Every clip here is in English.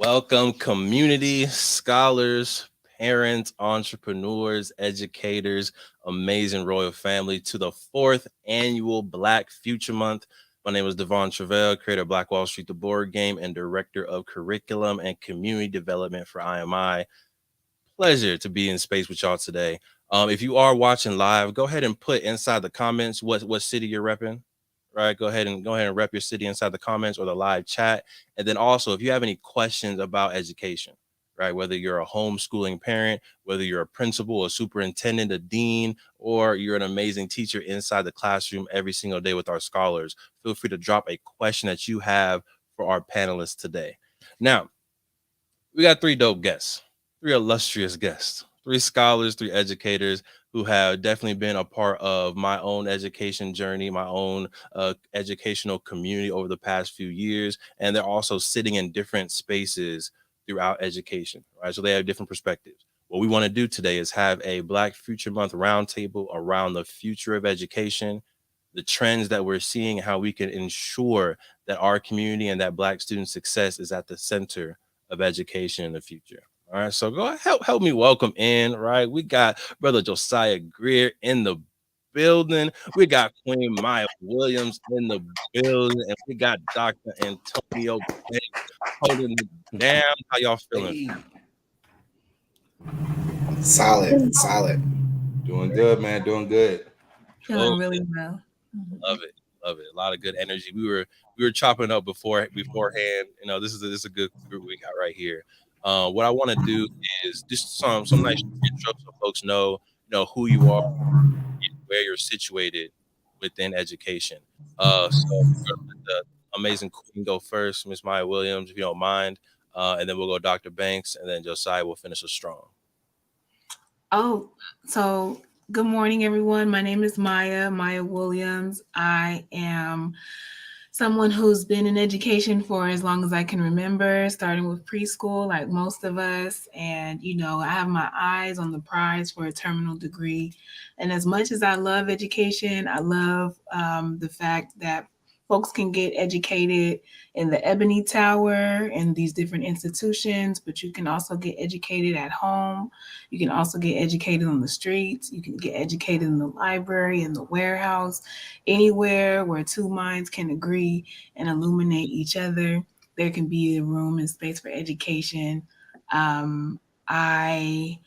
Welcome, community, scholars, parents, entrepreneurs, educators, amazing royal family, to the fourth annual Black Future Month. My name is Devon Truvel, creator of Black Wall Street, the board game, and director of curriculum and community development for IMI. Pleasure to be in space with y'all today. If you are watching live, go ahead and put inside the comments what city you're repping. Right, go ahead and rep your city inside the comments or the live chat. And then also, if you have any questions about education, right, whether you're a homeschooling parent, whether you're a principal, a superintendent, a dean, or you're an amazing teacher inside the classroom every single day with our scholars, feel free to drop a question that you have for our panelists today. Now, we got three dope guests, three illustrious guests, three scholars, three educators who have definitely been a part of my own education journey, my own educational community over the past few years. And they're also sitting in different spaces throughout education, right? So they have different perspectives. What we want to do today is have a Black Future Month roundtable around the future of education, the trends that we're seeing, how we can ensure that our community and that Black student success is at the center of education in the future. All right, so go ahead, help me welcome in. Right, we got brother Josiah Greer in the building. We got Queen Myia Williams in the building, and we got Dr. Antonia holding it down. How y'all feeling? Hey, Solid. doing good, man. Doing good. Oh, Feeling really well. love it, love it. A lot of good energy. We were chopping up beforehand. This is a good group we got right here. What I want to do is just some nice intro so folks know who you are, where you're situated within education. So we're gonna let the amazing queen go first, Miss Myia Williams, if you don't mind, and then we'll go Dr. Banks, and then Josiah will finish us strong. Oh, so good morning, everyone. My name is Myia Williams. I am someone who's been in education for as long as I can remember, starting with preschool, like most of us. And, I have my eyes on the prize for a terminal degree. And as much as I love education, I love the fact that folks can get educated in the Ebony Tower and these different institutions, but you can also get educated at home. You can also get educated on the streets. You can get educated in the library, in the warehouse, anywhere where two minds can agree and illuminate each other. There can be a room and space for education. I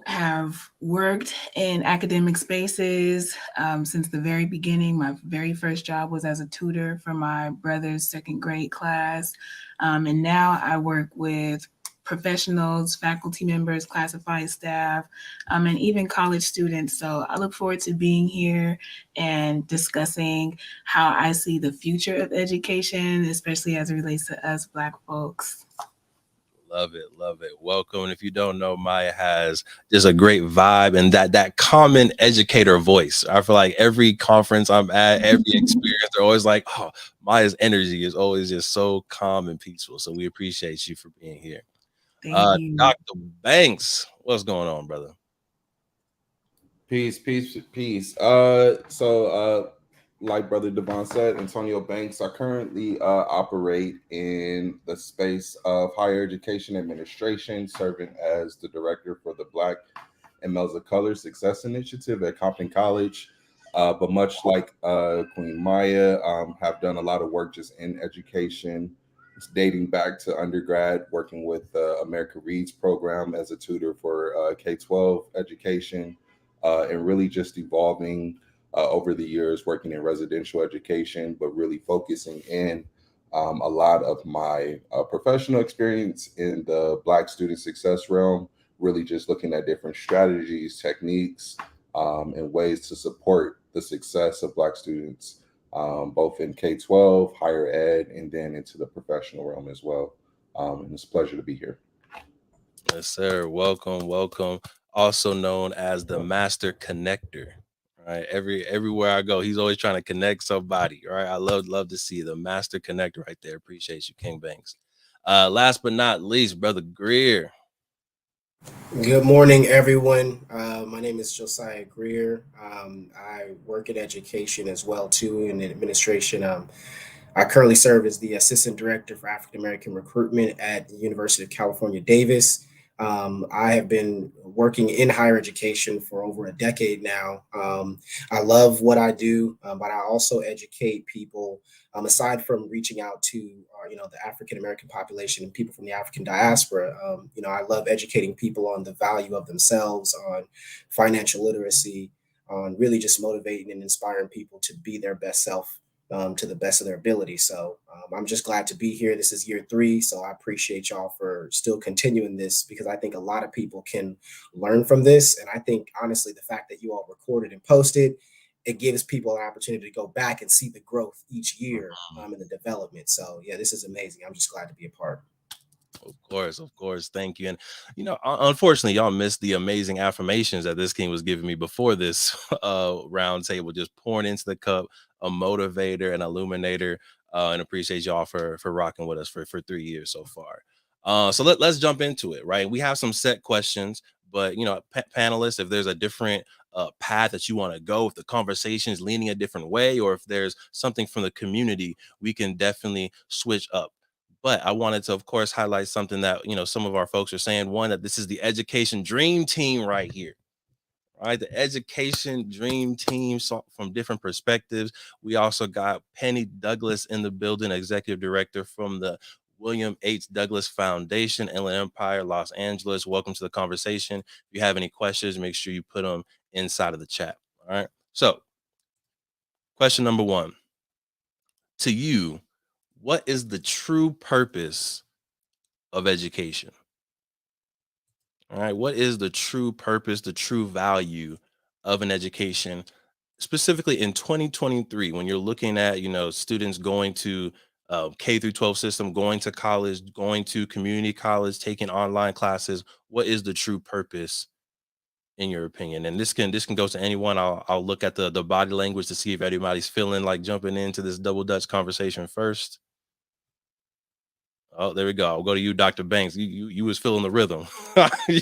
have worked in academic spaces since the very beginning. My very first job was as a tutor for my brother's second grade class. And now I work with professionals, faculty members, classified staff, and even college students. So I look forward to being here and discussing how I see the future of education, especially as it relates to us Black folks. Love it, love it. Welcome. And if you don't know, Myia has just a great vibe and that common educator voice. I feel like every conference I'm at, every experience, they're always like, oh, Mya's energy is always just so calm and peaceful. So we appreciate you for being here. Thank you. Dr. Banks, what's going on, brother? Peace. Like Brother Devon said, Antonio Banks. I currently operate in the space of higher education administration, serving as the director for the Black and Males of Color Success Initiative at Compton College. But much like Queen Myia, have done a lot of work just in education. It's dating back to undergrad, working with America Reads program as a tutor for K-12 education, and really just evolving over the years, working in residential education, but really focusing in a lot of my professional experience in the Black student success realm, really just looking at different strategies, techniques, and ways to support the success of Black students, both in K-12, higher ed, and then into the professional realm as well. And it's a pleasure to be here. Yes, sir. Welcome. Also known as the Master Connector. Right. Everywhere I go, he's always trying to connect somebody. Right. I love to see the Master Connector right there. Appreciate you, King Banks. Last but not least, brother Greer. Good morning, everyone. My name is Josiah Greer. I work in education as well too in administration. I currently serve as the Assistant Director for African American Recruitment at the University of California, Davis. I have been working in higher education for over a decade now. I love what I do, but I also educate people. Aside from reaching out to, the African American population and people from the African diaspora, I love educating people on the value of themselves, on financial literacy, on really just motivating and inspiring people to be their best self to the best of their ability. So I'm just glad to be here. This is year 3. So I appreciate y'all for still continuing this because I think a lot of people can learn from this. And I think, honestly, the fact that you all recorded and posted, it gives people an opportunity to go back and see the growth each year in the development. So, yeah, this is amazing. I'm just glad to be a part. Of course. Thank you. And unfortunately, y'all missed the amazing affirmations that this king was giving me before this round table, just pouring into the cup, a motivator, an illuminator, and appreciate y'all for rocking with us for 3 years so far. So let's jump into it, right? We have some set questions, but panelists, if there's a different path that you want to go, if the conversation is leaning a different way, or if there's something from the community, we can definitely switch up. But I wanted to, of course, highlight something that, some of our folks are saying. One, that this is the education dream team right here, right? The education dream team from different perspectives. We also got Penny Douglas in the building, executive director from the William H. Douglas Foundation, Inland Empire, Los Angeles. Welcome to the conversation. If you have any questions, make sure you put them inside of the chat. All right. So, question number 1. To you, what is the true purpose of education? All right. What is the true purpose, the true value of an education, specifically in 2023, when you're looking at, students going to K through 12 system, going to college, going to community college, taking online classes? What is the true purpose in your opinion? And this can go to anyone. I'll look at the body language to see if anybody's feeling like jumping into this double Dutch conversation first. Oh, there we go. I'll go to you, Dr. Banks. You was feeling the rhythm.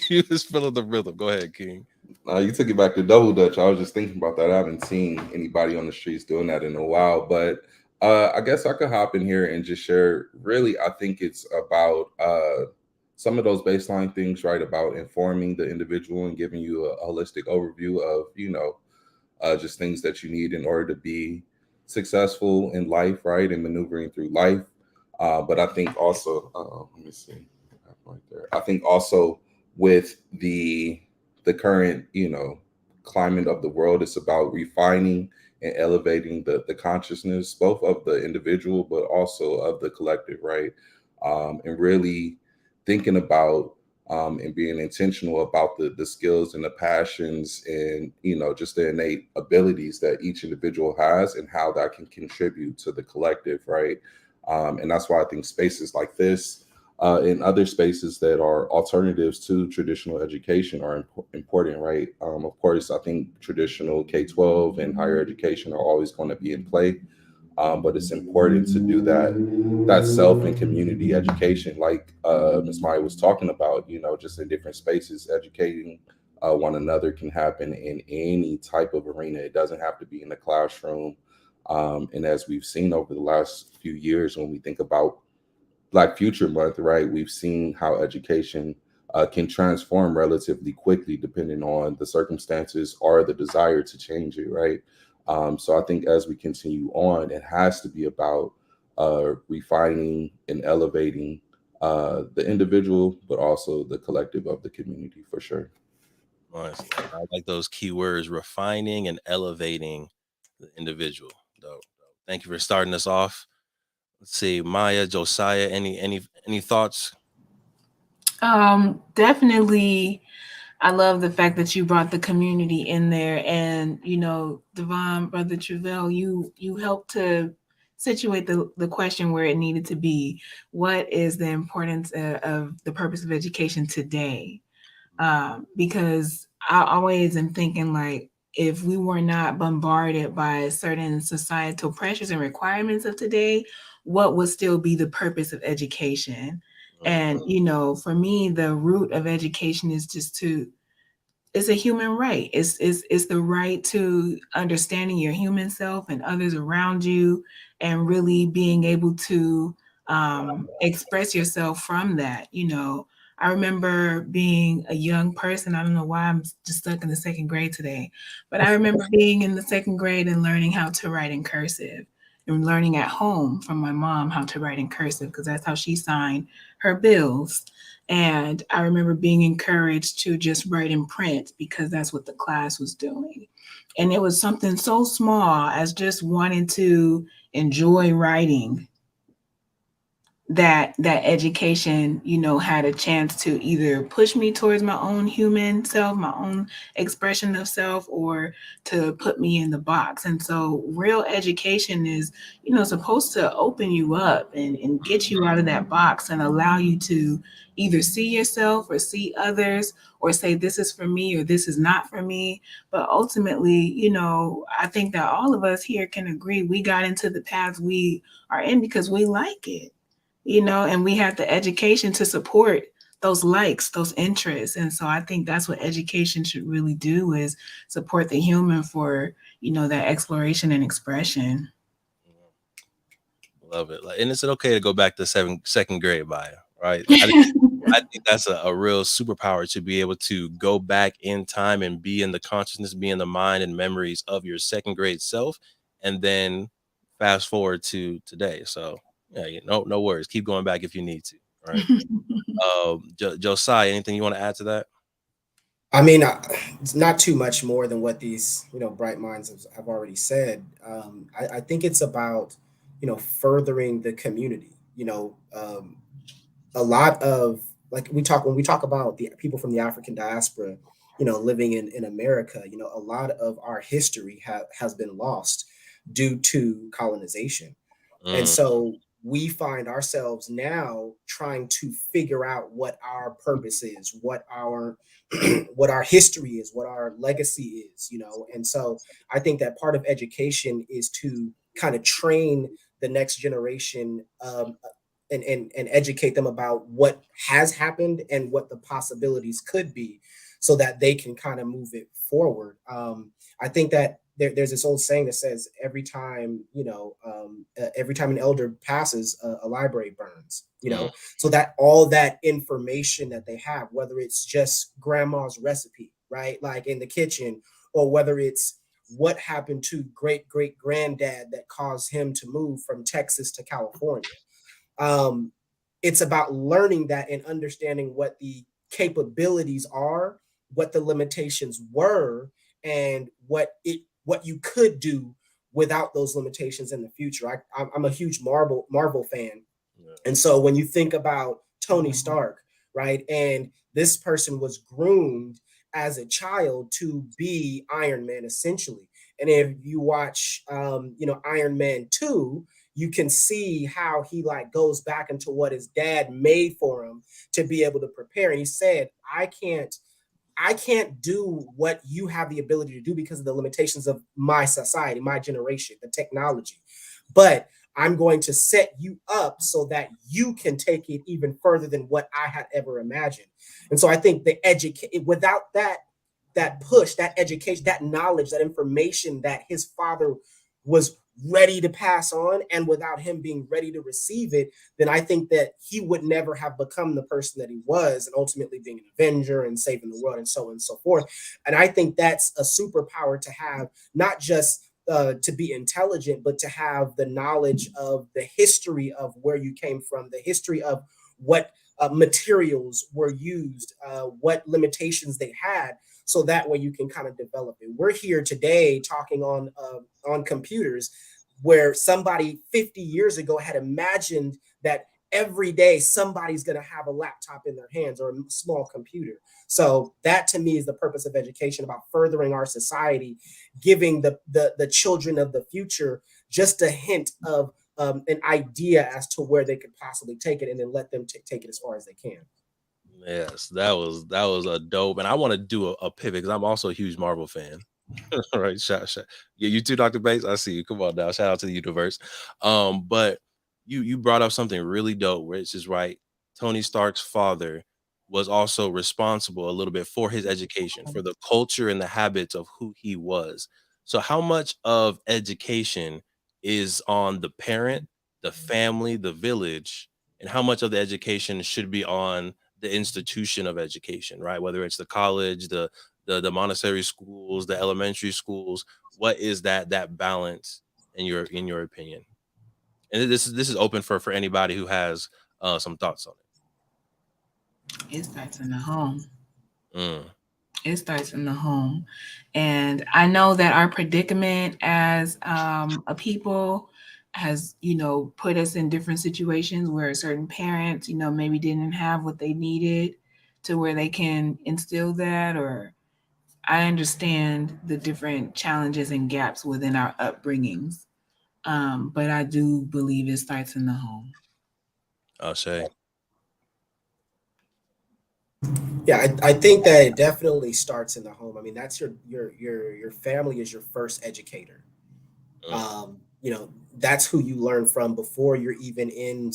You was feeling the rhythm. Go ahead, King. You took it back to double Dutch. I was just thinking about that. I haven't seen anybody on the streets doing that in a while, but I guess I could hop in here and just share. Really, I think it's about some of those baseline things, right? About informing the individual and giving you a holistic overview of, just things that you need in order to be successful in life, right? And maneuvering through life. But I think also, let me see, right there. I think also with the current, climate of the world, it's about refining and elevating the consciousness, both of the individual, but also of the collective, right? And really thinking about and being intentional about the skills and the passions and, just the innate abilities that each individual has and how that can contribute to the collective, right? And that's why I think spaces like this and other spaces that are alternatives to traditional education are important, right? Of course, I think traditional K-12 and higher education are always going to be in play, but it's important to do that self and community education, like Ms. Myia was talking about. Just in different spaces, educating one another can happen in any type of arena. It doesn't have to be in the classroom. And as we've seen over the last few years, when we think about Black Future Month, right, we've seen how education can transform relatively quickly depending on the circumstances or the desire to change it, right? So I think as we continue on, it has to be about refining and elevating the individual, but also the collective of the community, for sure. Nice. I like those keywords: refining and elevating the individual. Dope. Thank you for starting us off. Let's see, Myia, Josiah, any thoughts? Definitely. I love the fact that you brought the community in there, and Devon, Brother Truvel, you helped to situate the question where it needed to be. What is the importance of the purpose of education today? Because I always am thinking, like, if we were not bombarded by certain societal pressures and requirements of today, what would still be the purpose of education? And for me, the root of education is just to it's a human right. It's the right to understanding your human self and others around you, and really being able to express yourself from that. You know, I remember being a young person. I don't know why I'm just stuck in the second grade today, but I remember being in the second grade and learning how to write in cursive, and learning at home from my mom how to write in cursive because that's how she signed her bills. And I remember being encouraged to just write in print because that's what the class was doing. And it was something so small as just wanting to enjoy writing, that education, you know, had a chance to either push me towards my own human self, my own expression of self, or to put me in the box. And so real education is, you know, supposed to open you up and get you out of that box and allow you to either see yourself or see others, or say this is for me or this is not for me. But ultimately, you know, I think that all of us here can agree we got into the paths we are in because we like it, you know, and we have the education to support those likes, those interests. And so I think that's what education should really do, is support the human for, you know, that exploration and expression. Love it. Like, and it's okay to go back to second grade, Myia, right? I think that's a real superpower, to be able to go back in time and be in the consciousness, be in the mind and memories of your second grade self, and then fast forward to today. So yeah, no worries. Keep going back if you need to. Right. Josiah, anything you want to add to that? I mean, it's not too much more than what these, bright minds have already said. I think it's about, furthering the community. A lot of, like, when we talk about the people from the African diaspora, living in America, a lot of our history has been lost due to colonization. And Mm, so we find ourselves now trying to figure out what our purpose is, what our what our history is, what our legacy is. And so I think that part of education is to kind of train the next generation, and educate them about what has happened and what the possibilities could be, so that they can kind of move it forward. I think that there's this old saying that says every time an elder passes, a library burns. mm, So that all that information that they have, whether it's just grandma's recipe, right, like in the kitchen, or whether it's what happened to great great granddad that caused him to move from Texas to California. um, it's about learning that and understanding what the capabilities are, what the limitations were, and what you could do without those limitations in the future. I'm a huge Marvel fan, yeah. and so when you think about Tony Stark, right, and this person was groomed as a child to be Iron Man, essentially. And if you watch, Iron Man 2, you can see how he like goes back into what his dad made for him to be able to prepare. And he said, I can't do what you have the ability to do because of the limitations of my society, my generation, the technology. But I'm going to set you up so that you can take it even further than what I had ever imagined. And so I think without that push, that education, that knowledge, that information that his father was ready to pass on, and without him being ready to receive it, then I think that he would never have become the person that he was, and ultimately being an Avenger and saving the world and so on and so forth. And I think that's a superpower to have, not just to be intelligent, but to have the knowledge of the history of where you came from, the history of what materials were used, what limitations they had, so that way you can kind of develop it. We're here today talking on computers, where somebody 50 years ago had imagined that every day somebody's going to have a laptop in their hands, or a small computer. So that, to me, is the purpose of education, about furthering our society, giving the children of the future just a hint of an idea as to where they could possibly take it, and then let them take it as far as they can. Yes, that was a dope. And I want to do a pivot because I'm also a huge Marvel fan. All right, shout. Yeah, you too, Dr. Bates. I see you. Come on now. Shout out to the universe. But you brought up something really dope, which is right. Tony Stark's father was also responsible a little bit for his education, for the culture and the habits of who he was. So how much of education is on the parent, the family, the village, and how much of the education should be on the institution of education, right? Whether it's the college, the Montessori schools, the elementary schools, what is that balance in your opinion? And this is open for anybody who has some thoughts on It starts in the home. it. Mm, It starts in the home. And I know that our predicament as a people has, put us in different situations where certain parents, maybe didn't have what they needed to where they can instill that. Or I understand the different challenges and gaps within our upbringings. But I do believe it starts in the home. I'll say. Yeah, I think that it definitely starts in the home. I mean, that's your family is your first educator. Mm, That's who you learn from before you're even in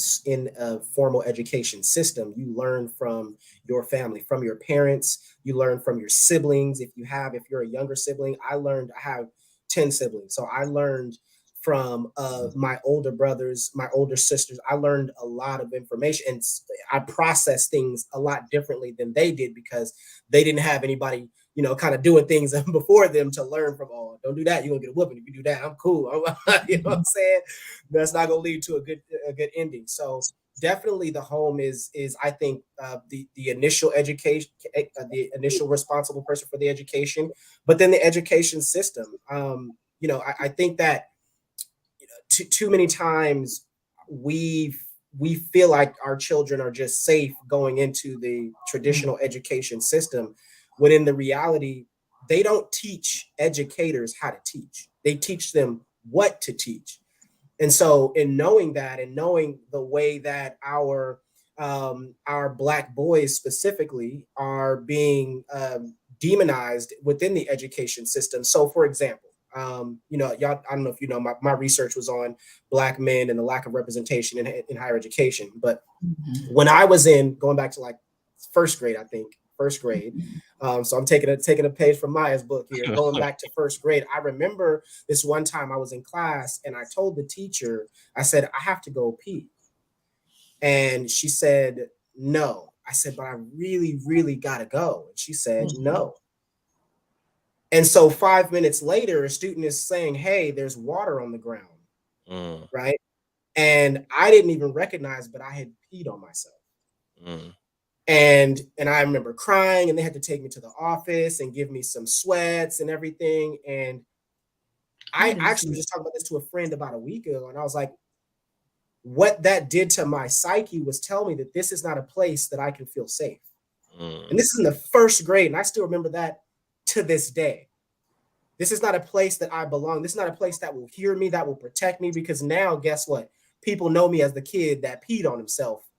a formal education system. You learn from your family, from your parents. You learn from your siblings. If you're a younger sibling, I have 10 siblings, so I learned from my older brothers, my older sisters. I learned a lot of information, and I process things a lot differently than they did because they didn't have anybody kind of doing things before them to learn from. Oh, don't do that. You're gonna get a whooping if you do that. I'm cool. You know what I'm saying? That's not gonna lead to a good ending. So definitely the home is I think the initial education, the initial responsible person for the education, but then the education system. I think that too many times we feel like our children are just safe going into the traditional education system, when in the reality they don't teach educators how to teach. They teach them what to teach. And so in knowing that and knowing the way that our black boys specifically are being demonized within the education system. So for example, y'all, I don't know if you know, my research was on black men and the lack of representation in higher education. But Mhm. when I was going back to like first grade, I think first grade. So I'm taking a page from Maya's book here, going back to first grade. I remember this one time I was in class and I told the teacher, I said, I have to go pee. And she said, no. I said, but I really, really gotta go. And she said, no. And so 5 minutes later, a student is saying, hey, there's water on the ground, mm, right? And I didn't even recognize, but I had peed on myself. mm, And I remember crying, and they had to take me to the office and give me some sweats and everything. And I That is actually was just talking about this to a friend about a week ago, and I was like, what that did to my psyche was tell me that this is not a place that I can feel safe. And mm, this is in the first grade, and I still remember that to this day. This is not a place that I belong. This is not a place that will hear me, that will protect me, because now, guess what? People know me as the kid that peed on himself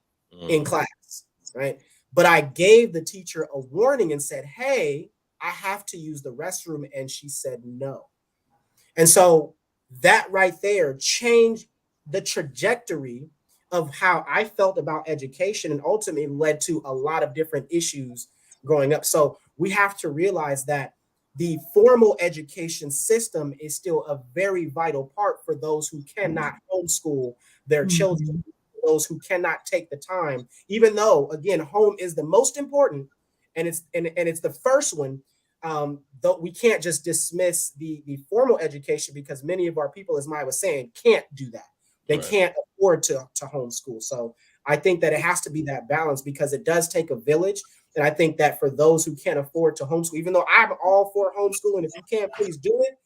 in mm, class, right? But I gave the teacher a warning and said, hey, I have to use the restroom. And she said no. And so that right there changed the trajectory of how I felt about education, and ultimately led to a lot of different issues growing up. So we have to realize that the formal education system is still a very vital part for those who cannot homeschool their children, Mhm. those who cannot take the time, even though again, home is the most important, and it's the first one. Though we can't just dismiss the formal education, because many of our people, as Maya was saying, can't do that. They right. can't afford to homeschool. So I think that it has to be that balance, because it does take a village. And I think that for those who can't afford to homeschool, even though I'm all for homeschooling, if you can, please do it.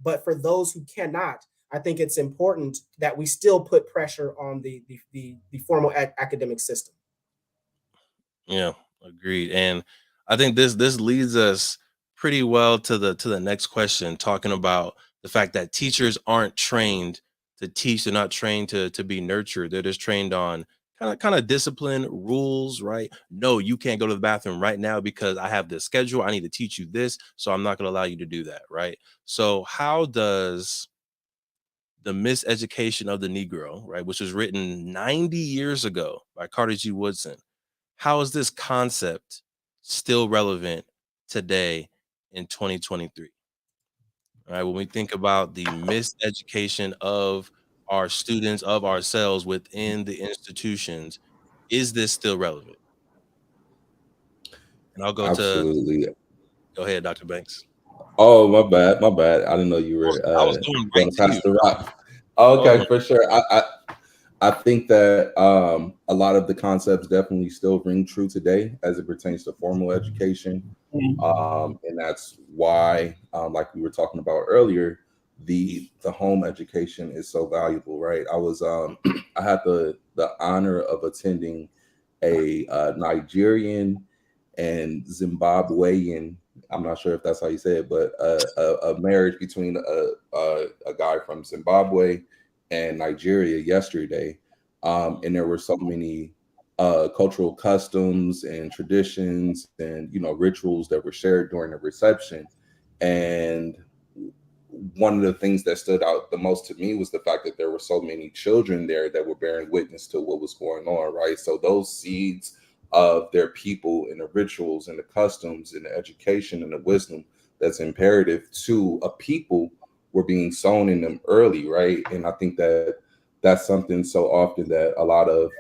But for those who cannot, I think it's important that we still put pressure on the formal academic system. Yeah, agreed. And I think this leads us pretty well to the next question, talking about the fact that teachers aren't trained to teach. They're not trained to be nurtured. They're just trained on kind of discipline, rules, right? No, you can't go to the bathroom right now because I have this schedule. I need to teach you this, so I'm not going to allow you to do that, right? So how does the Miseducation of the Negro, right, which was written 90 years ago by Carter G. Woodson, how is this concept still relevant today in 2023? All right, when we think about the miseducation of our students, of ourselves within the institutions, is this still relevant? And I'll Absolutely. go ahead, Dr. Banks. Oh, my bad. I didn't know you were I was going going right to to pass you. the rock. I was Okay, going, for sure. I think that a lot of the concepts definitely still ring true today as it pertains to formal education, and that's why, like we were talking about earlier, the home education is so valuable, right? I was I had the honor of attending a Nigerian and Zimbabwean. I'm not sure if that's how you say it, but a marriage between a guy from Zimbabwe and Nigeria yesterday, and there were so many cultural customs and traditions and rituals that were shared during the reception. And one of the things that stood out the most to me was the fact that there were so many children there that were bearing witness to what was going on, right? So those seeds of their people and the rituals and the customs and the education and the wisdom that's imperative to a people were being sown in them early, right? And I think that that's something so often that a lot of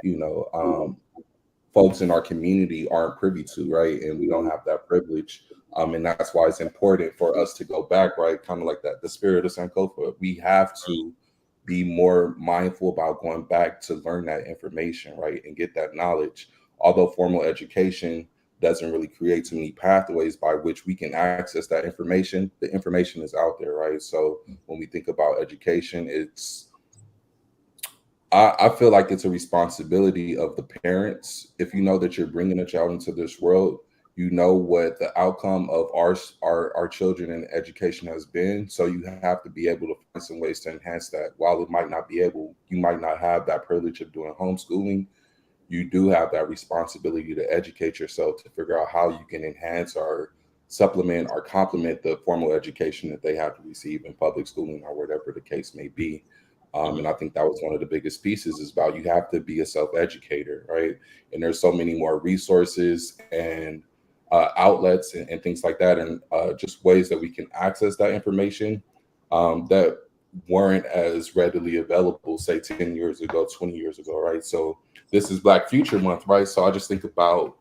folks in our community aren't privy to, right? And we don't have that privilege. And that's why it's important for us to go back, right? Kind of like that, the spirit of Sankofa. We have to be more mindful about going back to learn that information, right? And get that knowledge. Although formal education doesn't really create too many pathways by which we can access that information, the information is out there, right? So when we think about education, I feel like it's a responsibility of the parents. If you know that you're bringing a child into this world, you know what the outcome of our children and education has been. So you have to be able to find some ways to enhance that. While you might not have that privilege of doing homeschooling, you do have that responsibility to educate yourself to figure out how you can enhance or supplement or complement the formal education that they have to receive in public schooling or whatever the case may be. And I think that was one of the biggest pieces is about you have to be a self-educator, right? And there's so many more resources and outlets and things like that, and just ways that we can access that information that weren't as readily available, say 10 years ago, 20 years ago, right? So this is Black Future Month, right? So I just think about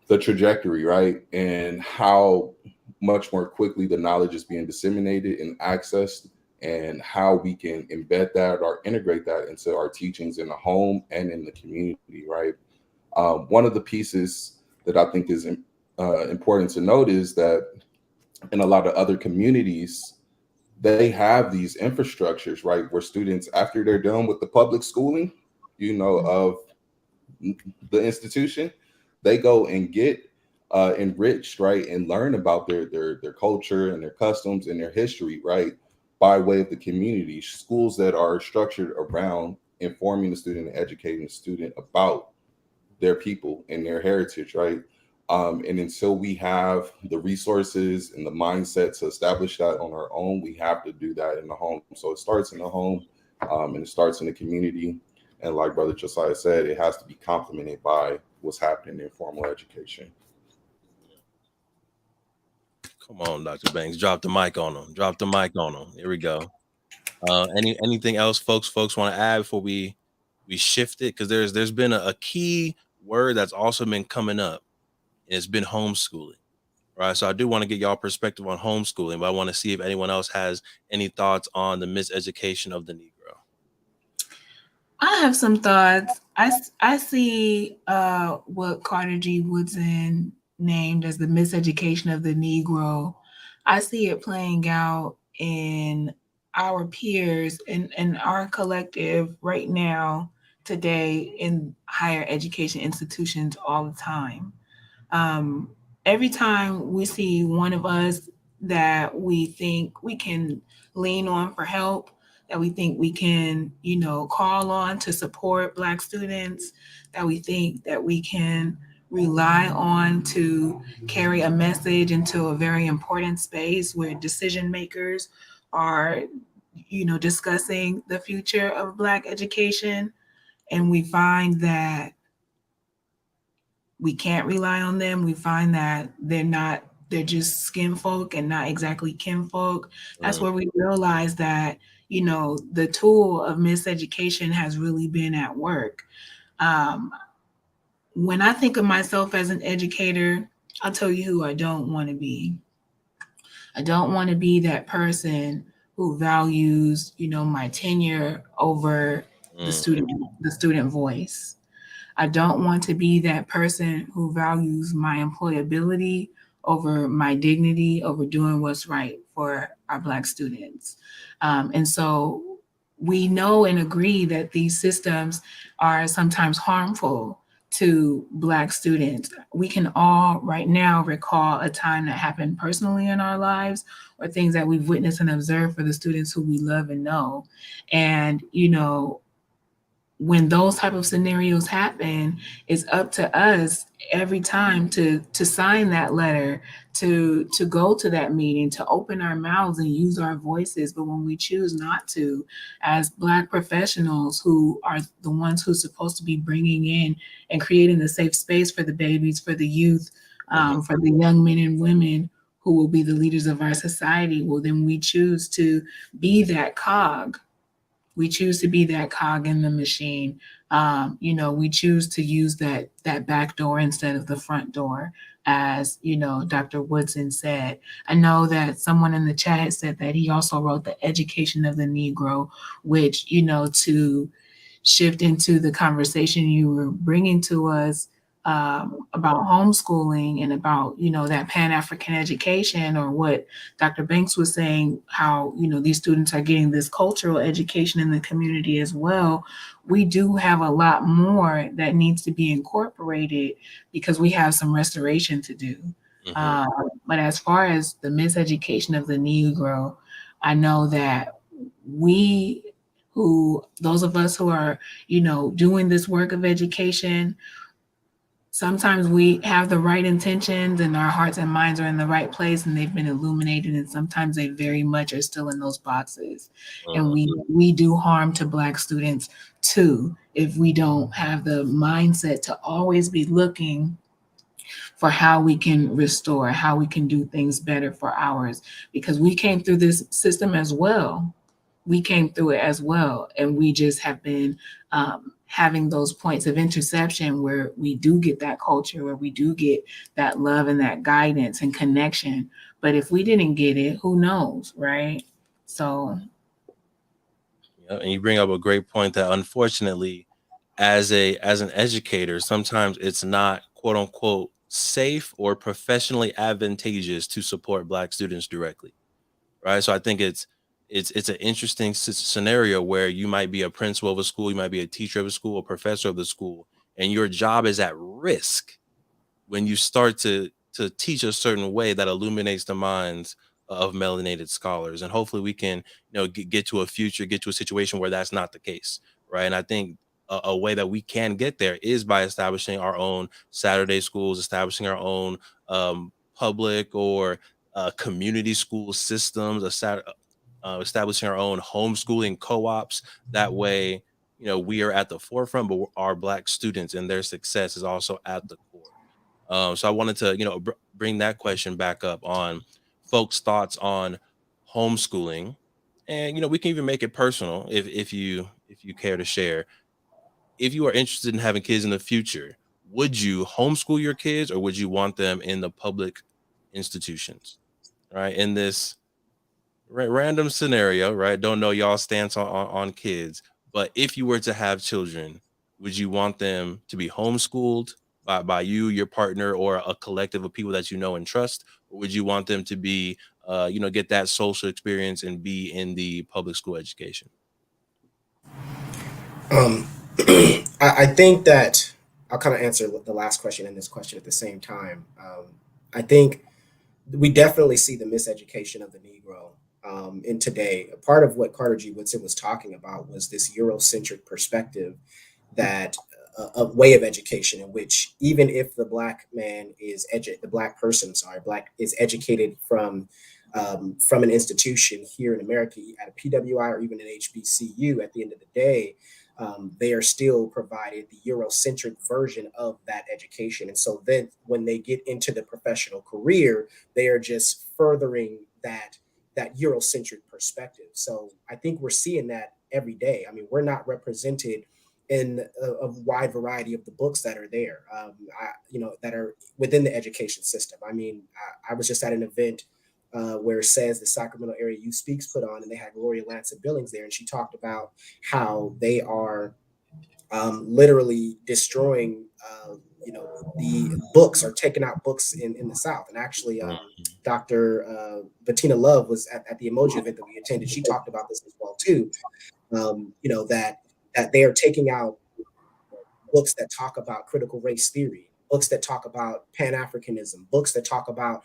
the trajectory, right? And how much more quickly the knowledge is being disseminated and accessed, and how we can embed that or integrate that into our teachings in the home and in the community, right? One of the pieces that I think is important to note is that in a lot of other communities, they have these infrastructures, right? Where students, after they're done with the public schooling, of the institution, they go and get enriched, right, and learn about their culture and their customs and their history, right, by way of the community. Schools that are structured around informing the student and educating the student about their people and their heritage, right? And until we have the resources and the mindset to establish that on our own, we have to do that in the home. So it starts in the home, and it starts in the community. And like Brother Josiah said, it has to be complemented by what's happening in formal education. Come on, Dr. Banks. Drop the mic on them. Drop the mic on them. Here we go. Anything else folks want to add before we shift it? Because there's been a key word that's also been coming up, and it's been homeschooling. Right. So I do want to get y'all perspective on homeschooling, but I want to see if anyone else has any thoughts on the miseducation of the Negro. I have some thoughts. I see what Carter G. Woodson named as the miseducation of the Negro. I see it playing out in our peers and our collective right now, today, in higher education institutions all the time. Um, every time we see one of us that we think we can lean on for help, that we think we can, call on to support Black students, that we think that we can rely on to carry a message into a very important space where decision makers are, discussing the future of Black education. And we find that we can't rely on them. We find that they're just skin folk and not exactly kinfolk. That's Mm, where we realize that, the tool of miseducation has really been at work. Um, when I think of myself as an educator, I'll tell you who I don't want to be. I don't want to be that person who values, my tenure over the mm, student the student voice. I don't want to be that person who values my employability over my dignity, over doing what's right for our Black students. And so we know and agree that these systems are sometimes harmful to Black students. We can all right now recall a time that happened personally in our lives or things that we've witnessed and observed for the students who we love and know. And, when those type of scenarios happen, it's up to us every time to sign that letter, to go to that meeting, to open our mouths and use our voices. But when we choose not to, as Black professionals who are the ones who's supposed to be bringing in and creating a safe space for the babies, for the youth, mhm, for the young men and women who will be the leaders of our society, well, then we choose to be that cog. We choose to be that cog in the machine. We choose to use that back door instead of the front door, as Dr. Woodson said. I know that someone in the chat said that he also wrote The Education of the Negro, which, to shift into the conversation you were bringing to us, about homeschooling and about that Pan-African education, or what Dr. Banks was saying, how these students are getting this cultural education in the community as well. We do have a lot more that needs to be incorporated because we have some restoration to do. mhm. Uh, but as far as the miseducation of the Negro, I know that those of us who are doing this work of education, sometimes we have the right intentions and our hearts and minds are in the right place and they've been illuminated, and sometimes they very much are still in those boxes. And we do harm to Black students too if we don't have the mindset to always be looking for how we can restore, how we can do things better for ours, because we came through this system as well. We came through it as well, and we just have been having those points of interception where we do get that culture, where we do get that love and that guidance and connection. But if we didn't get it, who knows, right? So Yeah, and you bring up a great point that unfortunately, as an educator, sometimes it's not quote unquote safe or professionally advantageous to support Black students directly, right? So I think it's an interesting scenario where you might be a principal of a school, you might be a teacher of a school, a professor of the school, and your job is at risk when you start to teach a certain way that illuminates the minds of melanated scholars. And hopefully we can get to a future, get to a situation where that's not the case, right? And I think a way that we can get there is by establishing our own Saturday schools, establishing our own public or community school systems, establishing our own homeschooling co-ops. That way, we are at the forefront, but our Black students and their success is also at the core. So I wanted to, bring that question back up on folks' thoughts on homeschooling, and we can even make it personal if you care to share. If you are interested in having kids in the future, would you homeschool your kids or would you want them in the public institutions? Right, in this random scenario, right? Don't know y'all stance on kids, but if you were to have children, would you want them to be homeschooled by you, your partner, or a collective of people that you know and trust, or would you want them to be, get that social experience and be in the public school education? Um, I think that I'll kind of answer the last question and this question at the same time. I think we definitely see the miseducation of the Negro in today. A part of what Carter G. Woodson was talking about was this Eurocentric perspective, that a way of education in which even if the Black man the Black person, sorry, Black is educated from an institution here in America at a PWI or even an HBCU, at the end of the day, they are still provided the Eurocentric version of that education. And so then when they get into the professional career, they are just furthering that Eurocentric perspective. So I think we're seeing that every day. I mean, we're not represented in a wide variety of the books that are there, that are within the education system. I mean, I was just at an event where it says the Sacramento Area Youth Speaks put on, and they had Gloria Lancet Billings there, and she talked about how they are literally destroying, the books, or taking out books in the South. And actually, Dr. Bettina Love was at the Emoji event that we attended. She talked about this as well too. That they are taking out books that talk about critical race theory, books that talk about Pan-Africanism, books that talk about,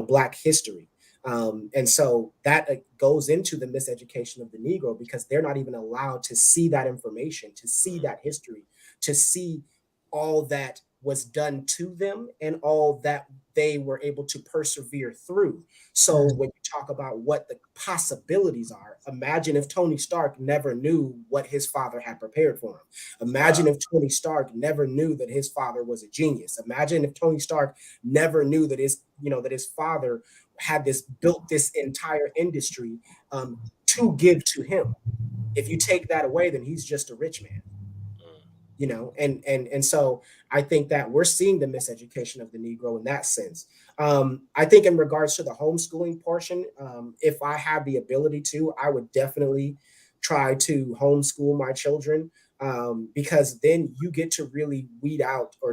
Black history. And so that goes into the miseducation of the Negro, because they're not even allowed to see that information, to see that history, to see all that was done to them and all that they were able to persevere through. So when you talk about what the possibilities are, imagine if Tony Stark never knew what his father had prepared for him. Imagine if Tony Stark never knew that his father was a genius. Imagine if Tony Stark never knew that his father had built this entire industry to give to him. If you take that away, then he's just a rich man. And so I think that we're seeing the miseducation of the Negro in that sense. I think in regards to the homeschooling portion, if I had the ability to, I would definitely try to homeschool my children, because then you get to really weed out or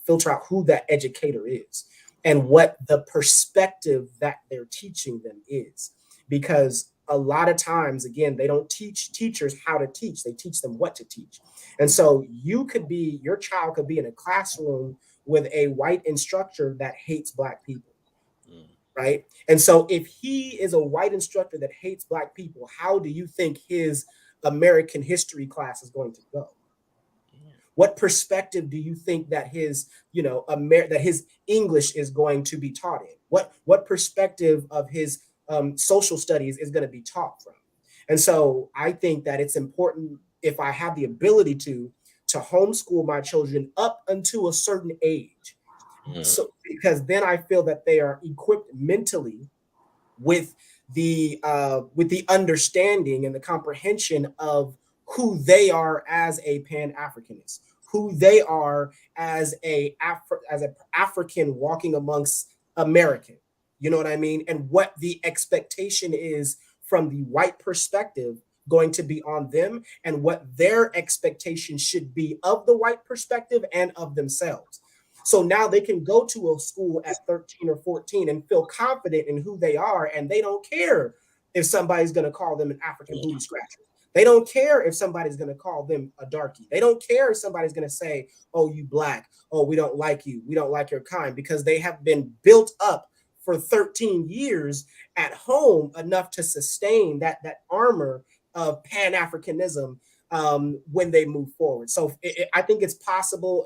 filter out who that educator is and what the perspective that they're teaching them is. Because a lot of times, again, they don't teach teachers how to teach, they teach them what to teach. And so your child could be in a classroom with a white instructor that hates Black people, right? And so if he is a white instructor that hates Black people, how do you think his American history class is going to go? What perspective do you think that his, that his English is going to be taught in? What perspective of his social studies is going to be taught from? And so I think that it's important, if I have the ability to homeschool my children up until a certain age. So because then I feel that they are equipped mentally with the understanding and the comprehension of who they are as a Pan-Africanist, who they are as an African walking amongst American. You know what I mean? And what the expectation is from the white perspective going to be on them, and what their expectation should be of the white perspective and of themselves. So now they can go to a school at 13 or 14 and feel confident in who they are, and they don't care if somebody's going to call them an African booty scratcher. They don't care if somebody's going to call them a darkie. They don't care if somebody's going to say, oh, you Black, oh, we don't like you, we don't like your kind, because they have been built up for 13 years at home enough to sustain that armor of Pan-Africanism when they move forward. So I think it's possible.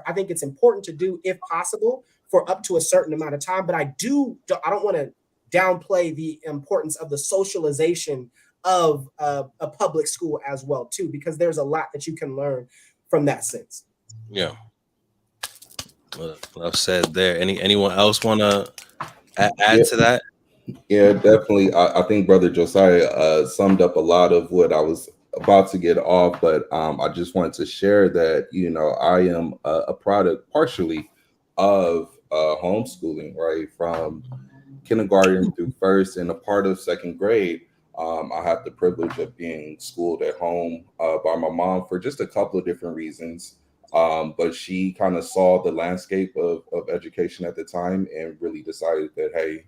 I think it's important to do, if possible, for up to a certain amount of time. But I don't want to downplay the importance of the socialization of a public school as well too, because there's a lot that you can learn from that sense. Yeah. Well, I've said there. Anyone else want to add to that? Yeah, definitely. I think Brother Josiah summed up a lot of what I was about to get off, but I just wanted to share that, I am a product partially of homeschooling, right? From kindergarten through first and a part of second grade. I had the privilege of being schooled at home by my mom for just a couple of different reasons. But she kind of saw the landscape of education at the time and really decided that, hey,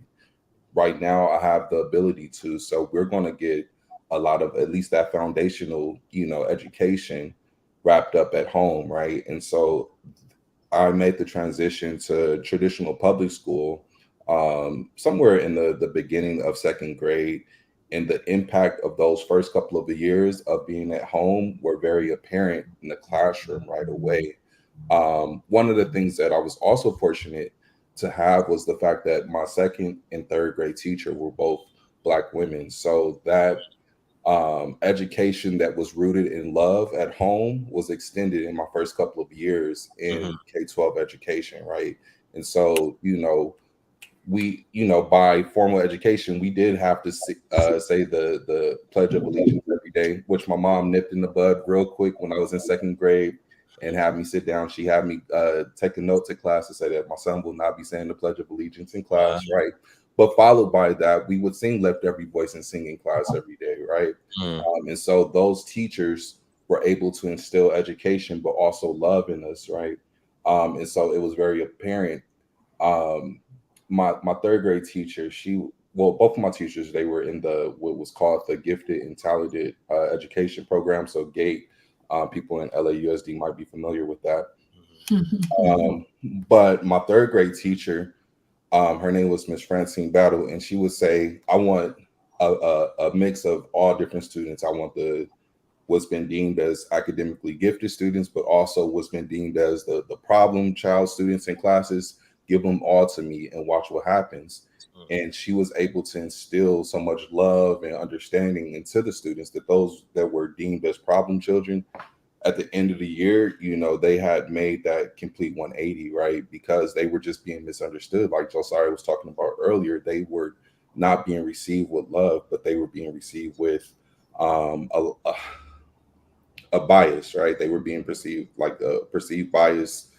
right now I have the ability to, so we're going to get a lot of at least that foundational, education wrapped up at home, right? And so I made the transition to traditional public school somewhere in the beginning of second grade, and the impact of those first couple of years of being at home were very apparent in the classroom right away. One of the things that I was also fortunate to have was the fact that my second and third grade teacher were both Black women. So that education that was rooted in love at home was extended in my first couple of years in K-12 education, right? And so, we, by formal education, we did have to say the Pledge of Allegiance every day, which my mom nipped in the bud real quick when I was in second grade and had me sit down. She had me take a note to class to say that my son will not be saying the Pledge of Allegiance in class, right? But followed by that, we would sing Lift Every Voice and Sing in class every day, right? And so those teachers were able to instill education, but also love in us, right? And so it was very apparent. Um, my third grade teacher, both of my teachers, they were in the what was called the Gifted and Talented Education Program. So GATE, people in LAUSD might be familiar with that. But my third grade teacher, her name was Miss Francine Battle, and she would say, "I want a mix of all different students. I want what's been deemed as academically gifted students, but also what's been deemed as the problem child students in classes. Give them all to me and watch what happens." And she was able to instill so much love and understanding into the students that those that were deemed as problem children, at the end of the year, they had made that complete 180, right? Because they were just being misunderstood. Like Josiah was talking about earlier, they were not being received with love, but they were being received with a bias, right? They were being perceived like a perceived bias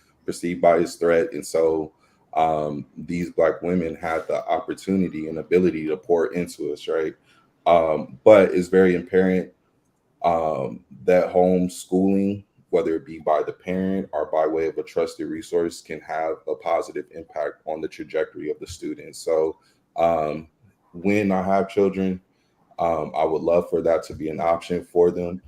threat. And so these Black women had the opportunity and ability to pour into us, right? But it's very apparent that homeschooling, whether it be by the parent or by way of a trusted resource, can have a positive impact on the trajectory of the student. So when I have children, I would love for that to be an option for them.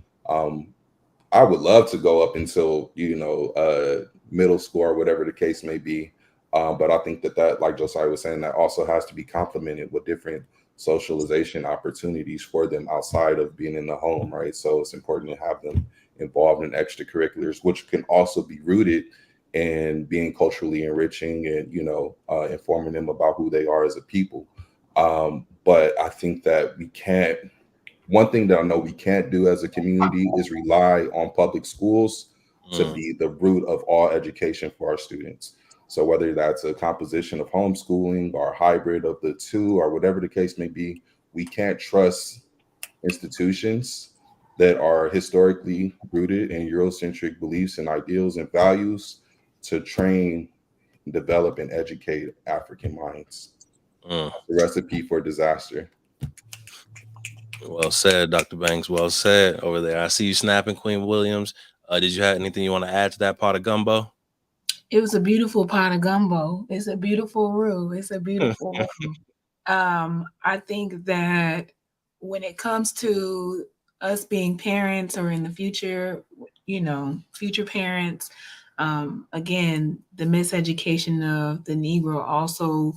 I would love to go up until middle school or whatever the case may be, but I think that, like Josiah was saying, that also has to be complemented with different socialization opportunities for them outside of being in the home, right? So it's important to have them involved in extracurriculars, which can also be rooted in being culturally enriching and informing them about who they are as a people. But I think that we can't. One thing that I know we can't do as a community is rely on public schools to be the root of all education for our students. So whether that's a composition of homeschooling or a hybrid of the two or whatever the case may be, we can't trust institutions that are historically rooted in Eurocentric beliefs and ideals and values to train, develop, and educate African minds. The recipe for disaster. Well said, Dr. Banks. Well said over there. I see you snapping, Queen Williams. Did you have anything you want to add to that pot of gumbo? It was a beautiful pot of gumbo. It's a beautiful roux. It's a beautiful roux. I think that when it comes to us being parents or in the future, future parents, again, the miseducation of the Negro also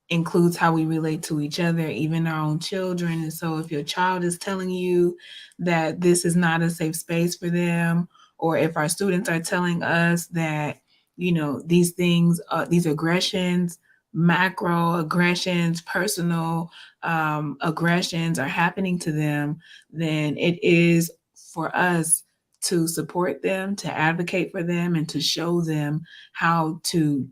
includes how we relate to each other, even our own children. And so if your child is telling you that this is not a safe space for them, or if our students are telling us that, these things, these aggressions, macro aggressions, personal aggressions are happening to them, then it is for us to support them, to advocate for them, and to show them how to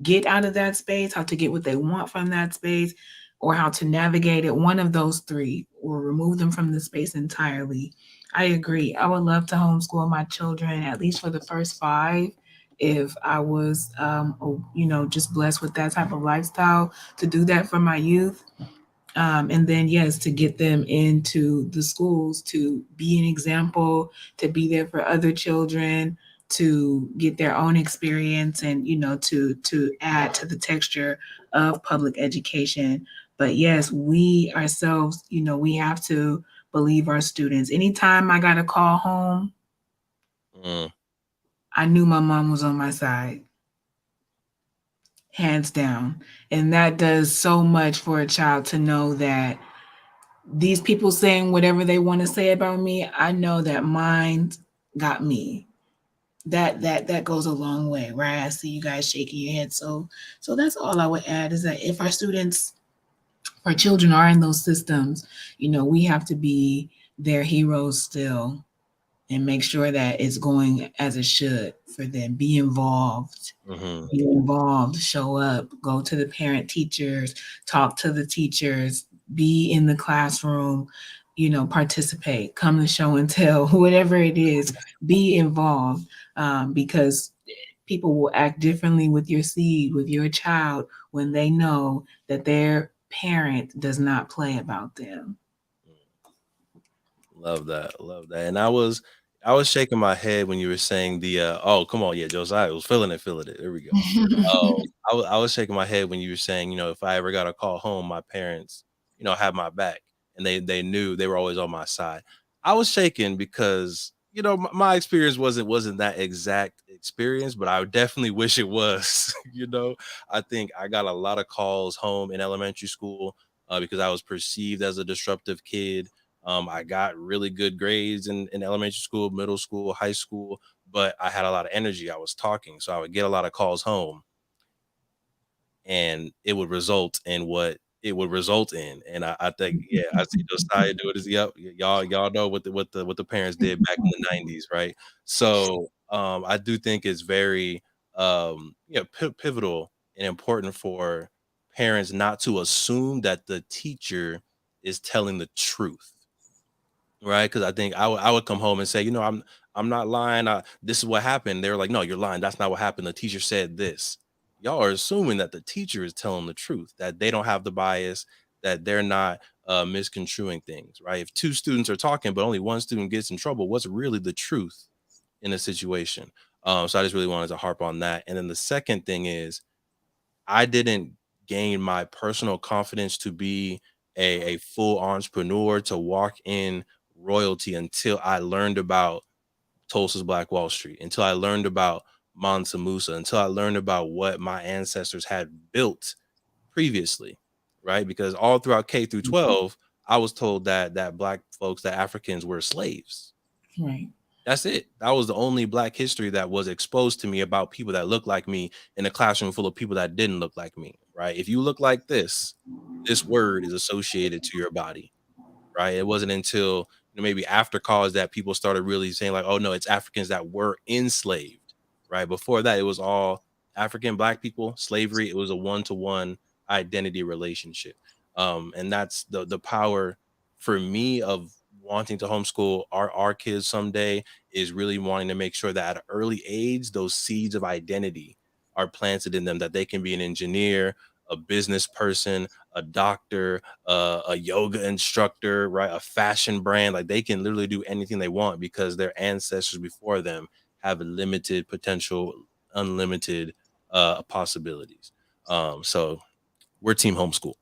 get out of that space, how to get what they want from that space, or how to navigate it. One of those three, or remove them from the space entirely. I agree. I would love to homeschool my children, at least for the first 5, if I was, just blessed with that type of lifestyle, to do that for my youth. And then, yes, to get them into the schools, to be an example, to be there for other children, to get their own experience, and to add to the texture of public education. But yes, we ourselves, we have to believe our students. Anytime I got a call home, I knew my mom was on my side, hands down. And that does so much for a child to know that these people saying whatever they want to say about me, I know that mine got me. That goes a long way, right? I see you guys shaking your head. So that's all I would add, is that if our students our children are in those systems, we have to be their heroes still and make sure that it's going as it should for them. Mm-hmm. Be involved, show up, go to the parent teachers, talk to the teachers, be in the classroom, participate, come to show and tell, whatever it is, be involved, because people will act differently with your seed, with your child, when they know that their parent does not play about them. Love that. Love that. And I was shaking my head when you were saying the oh, come on, yeah, Josiah was feeling it. There we go. I was shaking my head when you were saying, if I ever got a call home, my parents, have my back, and they knew they were always on my side. I was shaking because my experience wasn't that exact experience, but I definitely wish it was. I think I got a lot of calls home in elementary school because I was perceived as a disruptive kid. I got really good grades in elementary school, middle school, high school, but I had a lot of energy. I was talking, so I would get a lot of calls home, and it would result in what it would result in. And I think, yeah, I see Josiah do it. Is yep, y'all know what the parents did back in the '90s, right? So I do think it's very pivotal and important for parents not to assume that the teacher is telling the truth, right? Because I think I would come home and say, I'm not lying. This is what happened. They were like, no, you're lying. That's not what happened. The teacher said this. Y'all are assuming that the teacher is telling the truth, that they don't have the bias, that they're not misconstruing things, right? If two students are talking, but only one student gets in trouble, what's really the truth in a situation? So I just really wanted to harp on that. And then the second thing is, I didn't gain my personal confidence to be a full entrepreneur, to walk in royalty, until I learned about Tulsa's Black Wall Street, until I learned about Mansa Musa, until I learned about what my ancestors had built previously, right? Because all throughout K through 12, I was told that Black folks, that Africans were slaves. Right. That's it. That was the only Black history that was exposed to me about people that looked like me in a classroom full of people that didn't look like me, right? If you look like this word is associated to your body, right? It wasn't until maybe after college that people started really saying like, oh no, it's Africans that were enslaved, right? Before that, it was all African Black people, slavery. It was a one-to-one identity relationship. And that's the power for me of wanting to homeschool our kids someday, is really wanting to make sure that at an early age, those seeds of identity are planted in them, that they can be an engineer, a business person, a doctor, a yoga instructor, right? A fashion brand. Like, they can literally do anything they want because their ancestors before them have a limited potential, unlimited possibilities. So we're team homeschool.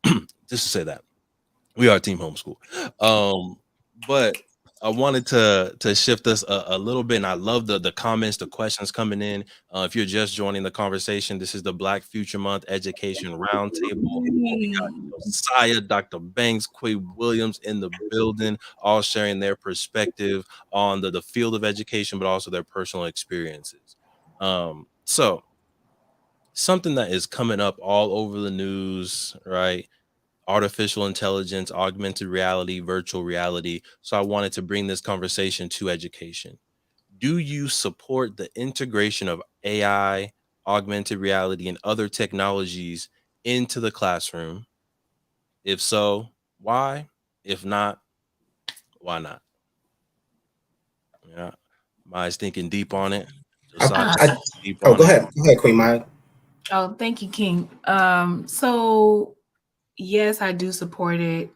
Just to say that we are team homeschool. But I wanted to shift us a little bit, and I love the comments, the questions coming in. If you're just joining the conversation, this is the Black Future Month Education Roundtable. We got Josiah, Dr. Banks, Quay Williams in the building, all sharing their perspective on the field of education, but also their personal experiences. So something that is coming up all over the news, right? Artificial intelligence, augmented reality, virtual reality. So I wanted to bring this conversation to education. Do you support the integration of AI, augmented reality, and other technologies into the classroom? If so, why? If not, why not? Yeah. My's thinking deep on it. Josiah I, I, deep oh, on it. go ahead, Queen Maya. Oh, thank you, King. So yes, I do support it.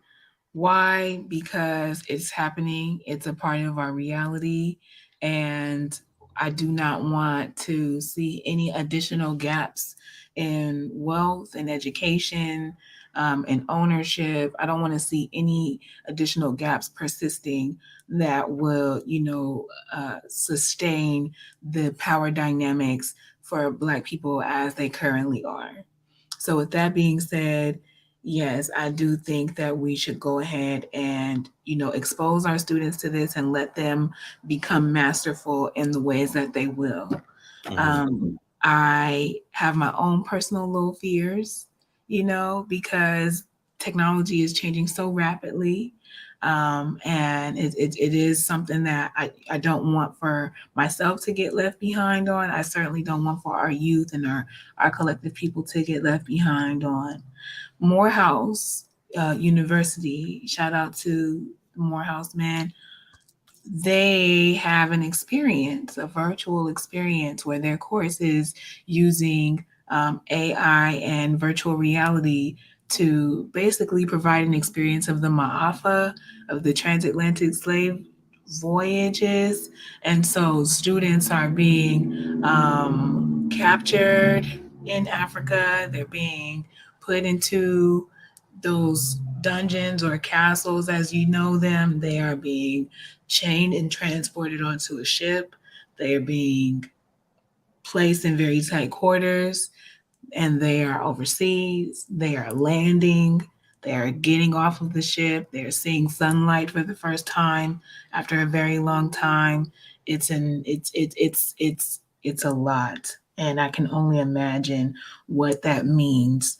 Why? Because it's happening. It's a part of our reality. And I do not want to see any additional gaps in wealth and education, and ownership. I don't want to see any additional gaps persisting that will, sustain the power dynamics for Black people as they currently are. So, with that being said, yes, I do think that we should go ahead and, expose our students to this and let them become masterful in the ways that they will. Mhm. I have my own personal little fears, because technology is changing so rapidly. And it is something that I don't want for myself to get left behind on. I certainly don't want for our youth and our collective people to get left behind on. Morehouse University, shout out to Morehouse, man. They have an experience, a virtual experience, where their course is using AI and virtual reality to basically provide an experience of the Ma'afa, of the transatlantic slave voyages. And so students are being captured in Africa, they're being put into those dungeons or castles as you know them. They are being chained and transported onto a ship. They are being placed in very tight quarters, and they are overseas. They are landing. They are getting off of the ship. They're seeing sunlight for the first time after a very long time. It's a lot, and I can only imagine what that means.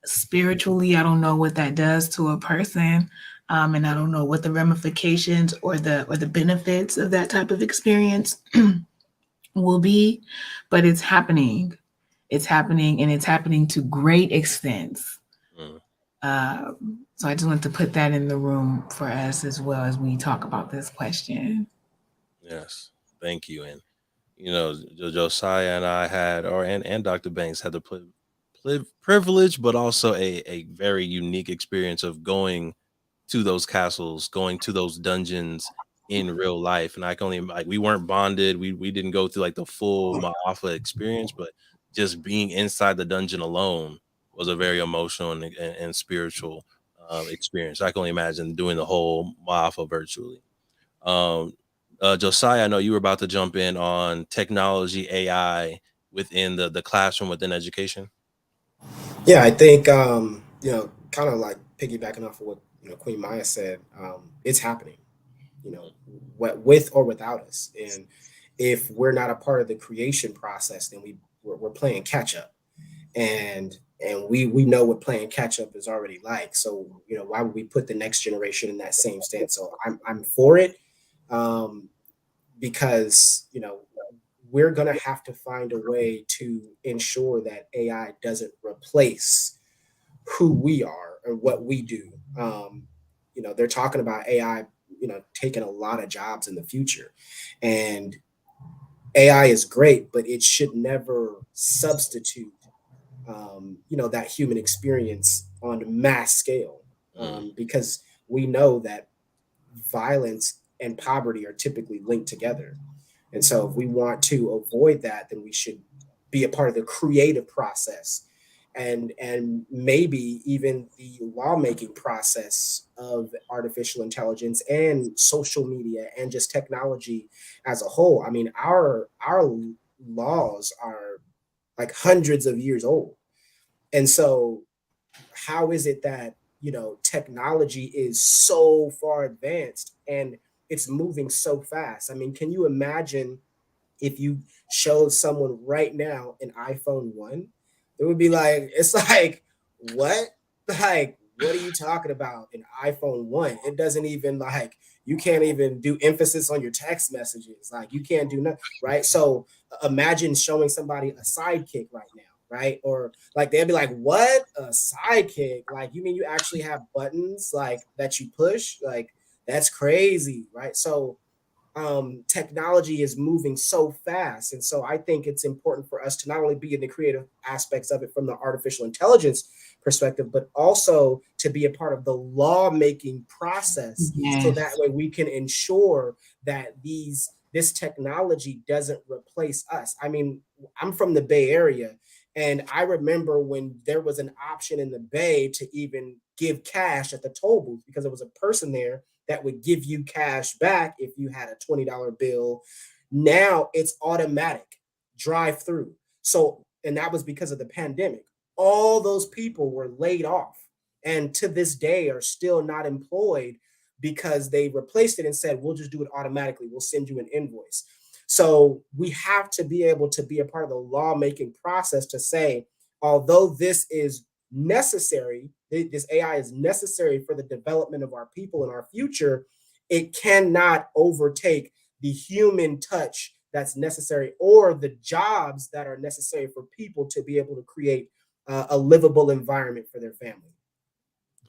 Spiritually, I don't know what that does to a person, and I don't know what the ramifications or the benefits of that type of experience will be, but it's happening. It's happening, and it's happening to great extents. Mm. So I just want to put that in the room for us as well as we talk about this question. Yes, thank you. And Josiah and I had, and Dr. Banks had the privilege, but also a very unique experience of going to those castles, going to those dungeons in real life. And I can only, like, we weren't bonded. We didn't go through like the full Ma'afa experience, but just being inside the dungeon alone was a very emotional and spiritual experience. I can only imagine doing the whole Ma'afa virtually. Um, Josiah, I know you were about to jump in on technology, AI within the classroom, within education. Yeah, I think kind of like piggybacking off of what Queen Maya said, it's happening. What with or without us, and if we're not a part of the creation process, then we're playing catch up, and we know what playing catch up is already like. So why would we put the next generation in that same stance? So I'm for it, um, because we're gonna have to find a way to ensure that AI doesn't replace who we are or what we do. They're talking about AI, taking a lot of jobs in the future, and AI is great, but it should never substitute, that human experience on a mass scale, Mm. because we know that violence and poverty are typically linked together. And so if we want to avoid that, then we should be a part of the creative process, and maybe even the lawmaking process of artificial intelligence and social media and just technology as a whole. I mean, our laws are like hundreds of years old. And so how is it that technology is so far advanced and it's moving so fast? I mean, can you imagine if you showed someone right now an iPhone 1? It would be like, it's like, what? Like, what are you talking about? An iPhone 1? It doesn't even, like, you can't even do emphasis on your text messages. Like, you can't do nothing, right? So imagine showing somebody a sidekick right now, right? Or like they'd be like, what? A sidekick? Like, you mean you actually have buttons like that you push? Like, that's crazy, right? So technology is moving so fast. And so I think it's important for us to not only be in the creative aspects of it from the artificial intelligence perspective, but also to be a part of the lawmaking process. So that Yes. way we can ensure that this technology doesn't replace us. I mean, I'm from the Bay Area, and I remember when there was an option in the Bay to even give cash at the toll booth because there was a person there that would give you cash back if you had a $20 bill. Now it's automatic drive through. So, and that was because of the pandemic. All those people were laid off and to this day are still not employed because they replaced it and said, we'll just do it automatically. We'll send you an invoice. So we have to be able to be a part of the lawmaking process to say, although this is necessary, this AI is necessary for the development of our people and our future, it cannot overtake the human touch that's necessary, or the jobs that are necessary for people to be able to create a livable environment for their family.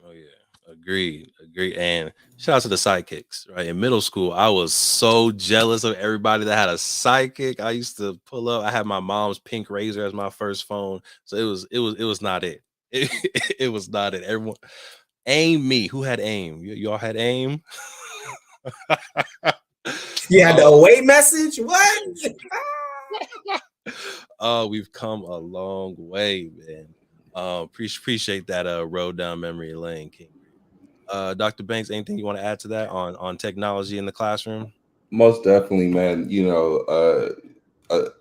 Oh yeah, agreed. And shout out to the sidekicks. Right, in middle school, I was so jealous of everybody that had a sidekick. I used to pull up. I had my mom's pink Razor as my first phone, so it was not it. It, it was not it. Everyone, aim me. Who had aim? Y'all had aim. You had the Oh, away message. What? oh, we've come a long way, man. Appreciate that road down memory lane, King. Dr. Banks, anything you want to add to that on technology in the classroom? Most definitely, man.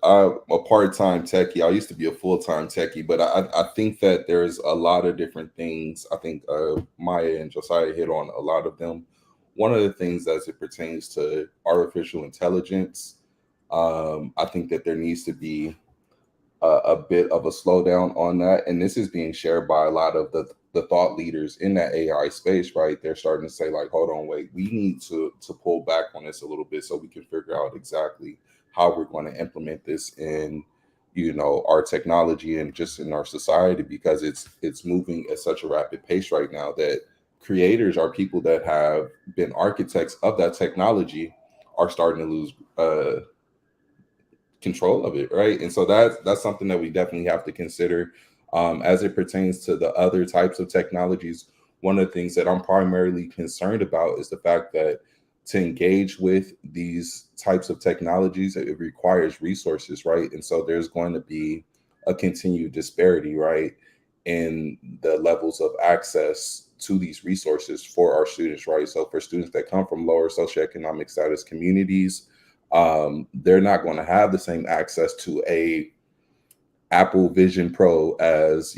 I'm a part-time techie. I used to be a full-time techie, but I think that there's a lot of different things. I think Myia and Josiah hit on a lot of them. One of the things as it pertains to artificial intelligence, I think that there needs to be a bit of a slowdown on that. And this is being shared by a lot of the thought leaders in that AI space, right? They're starting to say, like, hold on, wait, we need to pull back on this a little bit so we can figure out exactly how we're going to implement this in our technology and just in our society, because it's moving at such a rapid pace right now that creators are people that have been architects of that technology are starting to lose control of it, right? And so that's something that we definitely have to consider as it pertains to the other types of technologies. One of the things that I'm primarily concerned about is the fact that to engage with these types of technologies, it requires resources, right? And so there's going to be a continued disparity, right, in the levels of access to these resources for our students, right? So for students that come from lower socioeconomic status communities, they're not going to have the same access to a Apple Vision Pro as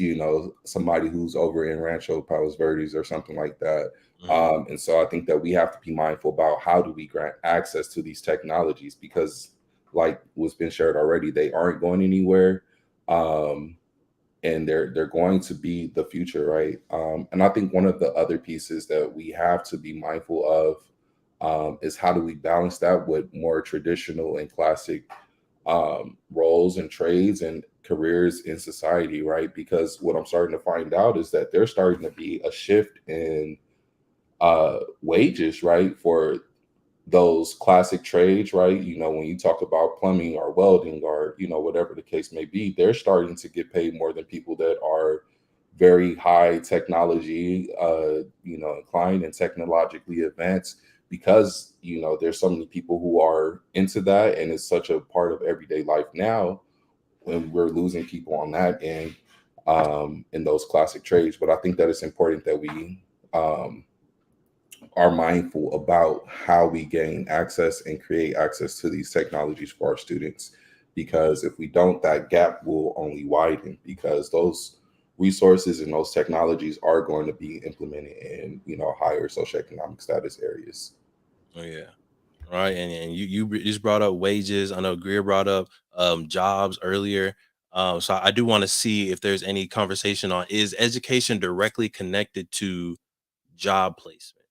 somebody who's over in Rancho Palos Verdes or something like that. Mhm. And so I think that we have to be mindful about how do we grant access to these technologies, because, like what's been shared already, they aren't going anywhere, and they're going to be the future, right? And I think one of the other pieces that we have to be mindful of is how do we balance that with more traditional and classic roles and trades and careers in society, right? Because what I'm starting to find out is that there's starting to be a shift in wages, right, for those classic trades, right? When you talk about plumbing or welding or whatever the case may be, they're starting to get paid more than people that are very high technology, inclined and technologically advanced, because there's so many people who are into that, and it's such a part of everyday life now, when we're losing people on that end, in those classic trades. But I think that it's important that we um, are mindful about how we gain access and create access to these technologies for our students, because if we don't, that gap will only widen, because those resources and those technologies are going to be implemented in higher socioeconomic status areas. Oh yeah. Right. And you just brought up wages. I know Greer brought up jobs earlier. So I do want to see if there's any conversation on, is education directly connected to job placement?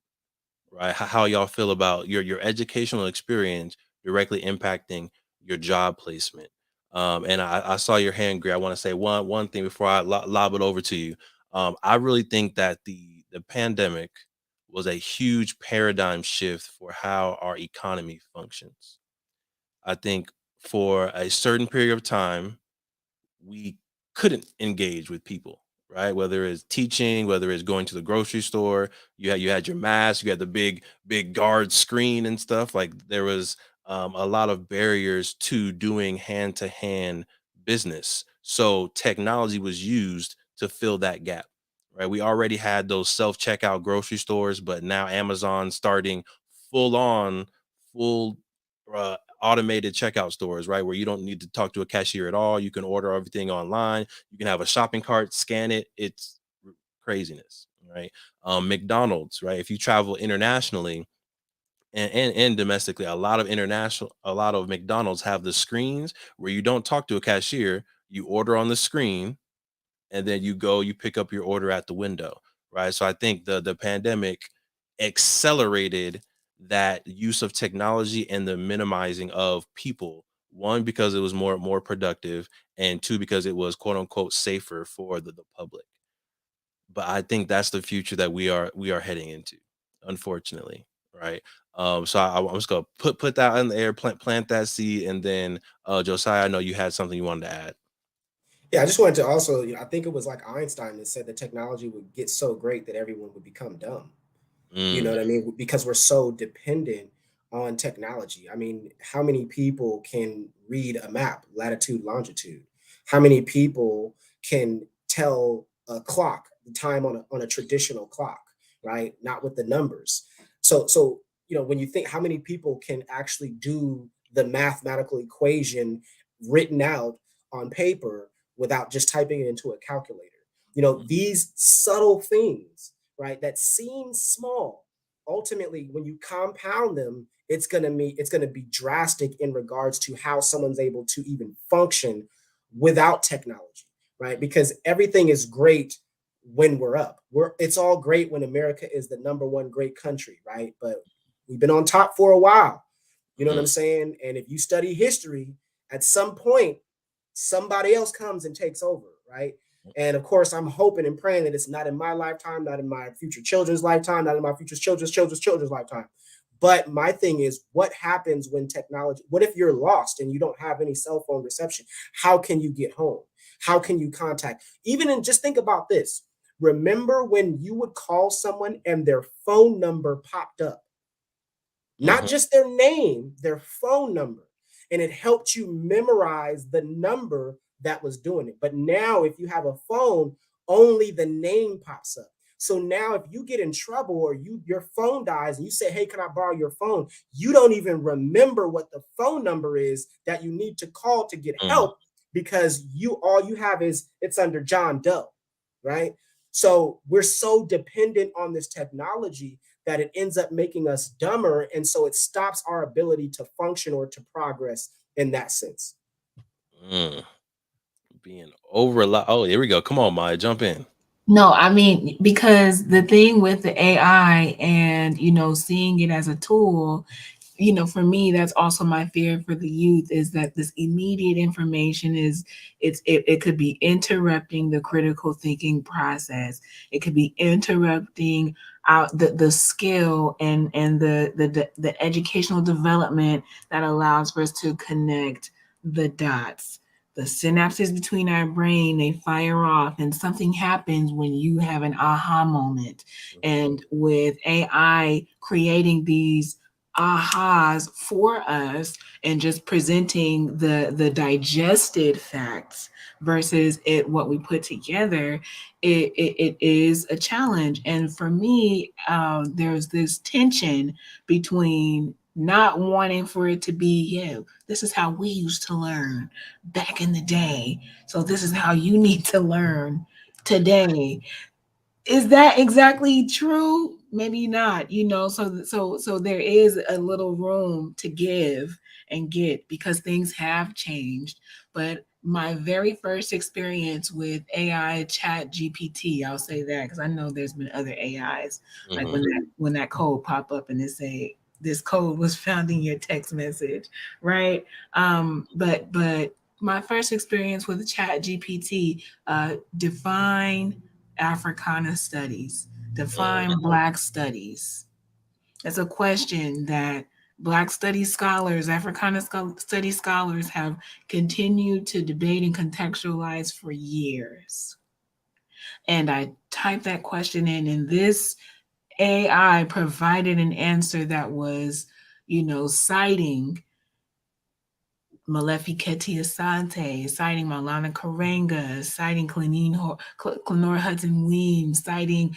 Right? How y'all feel about your educational experience directly impacting your job placement? And I saw your hand, Greer. I want to say one thing before I lob it over to you. I really think that the pandemic was a huge paradigm shift for how our economy functions. I think for a certain period of time, we couldn't engage with people, right? Whether it's teaching, whether it's going to the grocery store, you had your mask, you had the big guard screen and stuff. Like there was a lot of barriers to doing hand to hand business. So technology was used to fill that gap, right? We already had those self checkout grocery stores, but now Amazon starting full on full automated checkout stores, right? Where you don't need to talk to a cashier at all. You can order everything online. You can have a shopping cart, scan it. It's craziness, right? McDonald's, right? If you travel internationally and domestically, a lot of McDonald's have the screens where you don't talk to a cashier. You order on the screen, and then you pick up your order at the window. right? So I think the pandemic accelerated that use of technology and the minimizing of people. One, because it was more productive, and two, because it was quote unquote safer for the public. But I think that's the future that we are heading into, unfortunately, right? So I'm just gonna put that in the air, plant that seed, and then Josiah, I know you had something you wanted to add. Yeah, I just wanted to also, I think it was like Einstein that said that technology would get so great that everyone would become dumb. You know Mm, what I mean? Because we're so dependent on technology. I mean, how many people can read a map, latitude, longitude? How many people can tell a clock, the time on a traditional clock, right? Not with the numbers. So, when you think how many people can actually do the mathematical equation written out on paper without just typing it into a calculator. These subtle things, right, that seem small, ultimately when you compound them, it's going to be drastic in regards to how someone's able to even function without technology, right? Because everything is great when we're up. It's all great when America is the number one great country, right? But we've been on top for a while. You know what mm, I'm saying? And if you study history, at some point, somebody else comes and takes over, right? And of course, I'm hoping and praying that it's not in my lifetime, not in my future children's lifetime, not in my future children's lifetime. But my thing is, what happens when technology? What if you're lost and you don't have any cell phone reception? How can you get home? How can you contact? Even in just think about this. Remember when you would call someone and their phone number popped up? Not mhm, just their name, their phone number. And it helped you memorize the number that was doing it. But now, if you have a phone, only the name pops up. So now, if you get in trouble or your phone dies and you say, "Hey, can I borrow your phone?" You don't even remember what the phone number is that you need to call to get mm, help because all you have is it's under John Doe, right? So we're so dependent on this technology that it ends up making us dumber. And so it stops our ability to function or to progress in that sense. mm. Being over a lot. Oh, here we go. Come on, Maya, jump in. No, I mean, because the thing with the AI and, seeing it as a tool, for me, that's also my fear for the youth is that this immediate information it could be interrupting the critical thinking process. It could be interrupting out the skill and the educational development that allows for us to connect the dots. The synapses between our brain, they fire off, and something happens when you have an aha moment. And with AI creating these ahas for us and just presenting the digested facts versus what we put together, it is a challenge. And for me, there's this tension between not wanting for it to be, yeah, this is how we used to learn back in the day, so this is how you need to learn today. Is that exactly true? Maybe not, so there is a little room to give and get because things have changed. But my very first experience with AI chat GPT, I'll say that because I know there's been other AIs, like Hmm. when that code pop up and it say this code was found in your text message, right? But my first experience with chat GPT, define Africana studies, define Black studies. It's a question that Black studies scholars, Africana studies scholars have continued to debate and contextualize for years. And I typed that question in, and this AI provided an answer that was, citing Malefi Keti Asante, citing Maulana Karenga, citing Clenore Hudson Weems, citing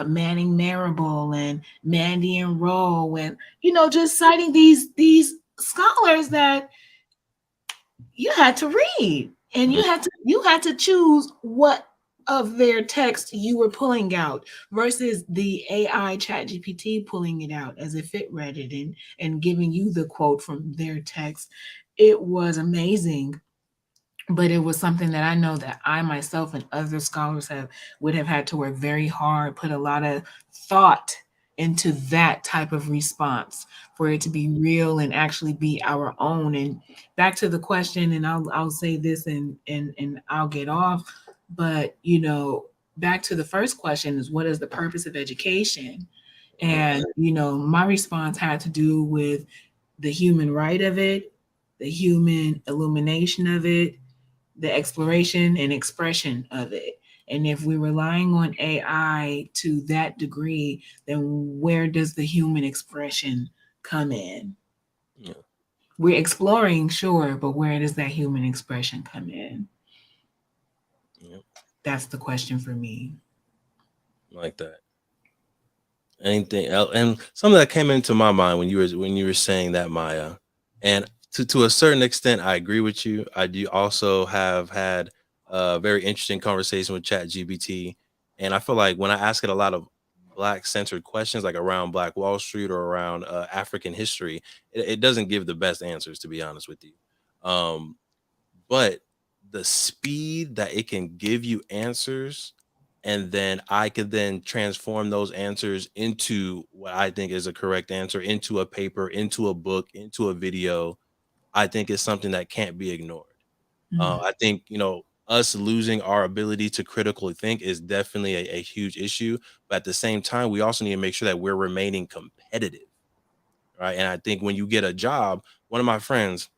Manning Marable and Mandy and Rowe, and just citing these scholars that you had to read, and you had to choose what of their text you were pulling out versus the AI chat GPT pulling it out as if it read it and giving you the quote from their text. It was amazing but it was something that I know that I myself and other scholars would have had to work very hard, put a lot of thought into that type of response for it to be real and actually be our own. And back to the question, and I'll say this and I'll get off, but back to the first question is, what is the purpose of education? And my response had to do with the human right of it, the human illumination of it, the exploration and expression of it. And if we're relying on AI to that degree, then where does the human expression come in? Yeah. We're exploring, sure, but where does that human expression come in? Yeah. That's the question for me. Like that. Anything else? And something that came into my mind when you were saying that, Maya, and to a certain extent, I agree with you. I do also have had a very interesting conversation with ChatGPT, and I feel like when I ask it a lot of Black centered questions, like around Black Wall Street or around African history, it doesn't give the best answers, to be honest with you. Um, but the speed that it can give you answers, and then I could then transform those answers into what I think is a correct answer, into a paper, into a book, into a video, I think is something that can't be ignored. Mm. I think, us losing our ability to critically think is definitely a huge issue. But at the same time, we also need to make sure that we're remaining competitive. Right. And I think when you get a job, one of my friends,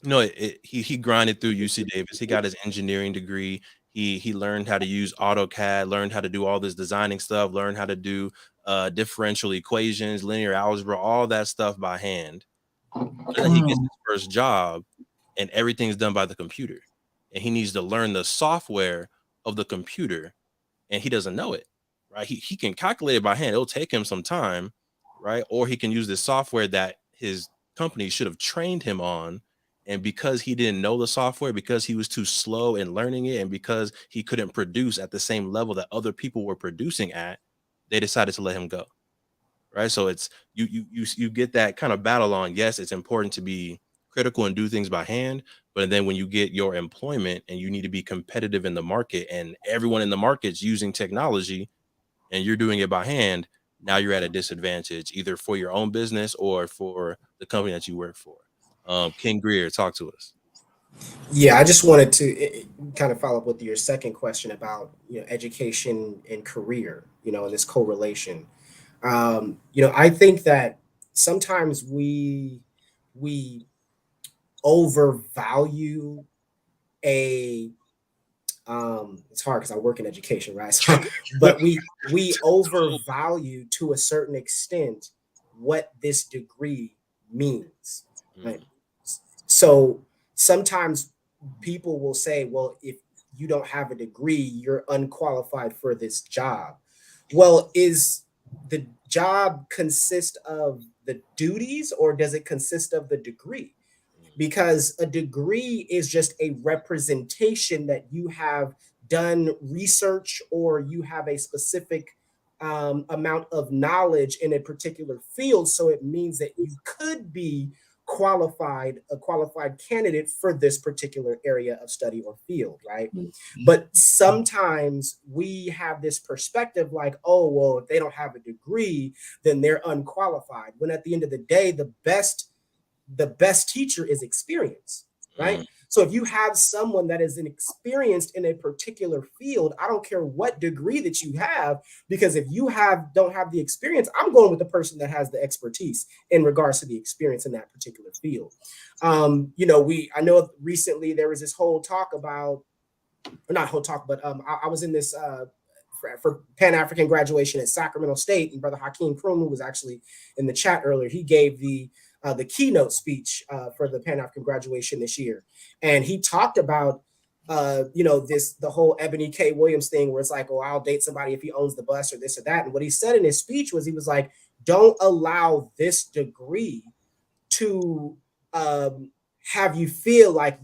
he grinded through UC Davis. He got his engineering degree. He learned how to use AutoCAD, learned how to do all this designing stuff, learned how to do differential equations, linear algebra, all that stuff by hand. And then he gets Mm. his first job, and everything's done by the computer. And he needs to learn the software of the computer, and he doesn't know it, right? He can calculate it by hand. It'll take him some time, right? Or he can use the software that his company should have trained him on. And because he didn't know the software, because he was too slow in learning it, and because he couldn't produce at the same level that other people were producing at, they decided to let him go. Right. So it's you get that kind of battle on. Yes, it's important to be critical and do things by hand, but then when you get your employment and you need to be competitive in the market, and everyone in the market's using technology and you're doing it by hand, now you're at a disadvantage either for your own business or for the company that you work for. King Greer, talk to us. Yeah, I just wanted to kind of follow up with your second question about education and career, and this correlation. I think that sometimes we overvalue a it's hard because I work in education, right? So, but we overvalue to a certain extent what this degree means, right? Mm, So sometimes people will say, well, if you don't have a degree, you're unqualified for this job. Well, is the job consist of the duties or does it consist of the degree? mm, Because a degree is just a representation that you have done research or you have a specific amount of knowledge in a particular field. So it means that you could be a qualified candidate for this particular area of study or field, right? But sometimes we have this perspective like, oh, well, if they don't have a degree, then they're unqualified. When at the end of the day, the best teacher is experience, right? mm, So if you have someone that is experienced in a particular field, I don't care what degree that you have, because if you don't have the experience, I'm going with the person that has the expertise in regards to the experience in that particular field. I know recently there was this whole talk about, or not whole talk, but I was in this for Pan-African graduation at Sacramento State, and Brother Hakeem Krum, who was actually in the chat earlier, he gave the keynote speech for the Pan-African graduation this year, and he talked about the whole Ebony K. Williams thing, where it's like, oh, I'll date somebody if he owns the bus or this or that. And what he said in his speech was, he was like, don't allow this degree to have you feel like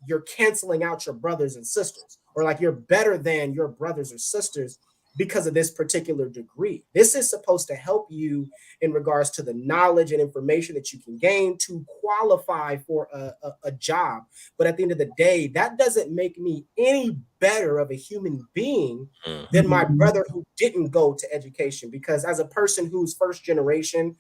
you're canceling out your brothers and sisters, or like you're better than your brothers or sisters because of this particular degree. This is supposed to help you in regards to the knowledge and information that you can gain to qualify for a job. But at the end of the day, that doesn't make me any better of a human being than my brother who didn't go to education. Because as a person who's first generation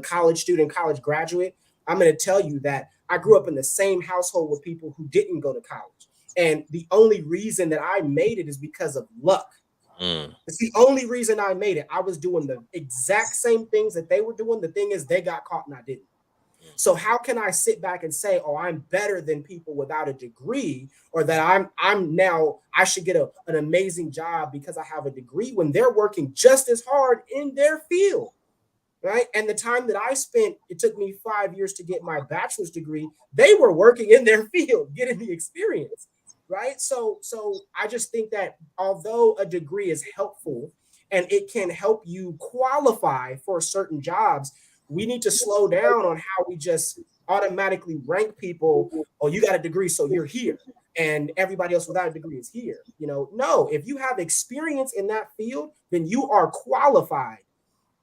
college student, college graduate, I'm going to tell you that I grew up in the same household with people who didn't go to college. And the only reason that I made it is because of luck. It's the only reason I made it. I was doing the exact same things that they were doing. The thing is, they got caught and I didn't. So how can I sit back and say, oh, I'm better than people without a degree, or that I'm now I should get an amazing job because I have a degree, when they're working just as hard in their field, right? And the time that I spent, it took me 5 years to get my bachelor's degree. They were working in their field, getting the experience. Right. So I just think that although a degree is helpful and it can help you qualify for certain jobs, we need to slow down on how we just automatically rank people. Oh, you got a degree, so you're here. And everybody else without a degree is here. No, if you have experience in that field, then you are qualified,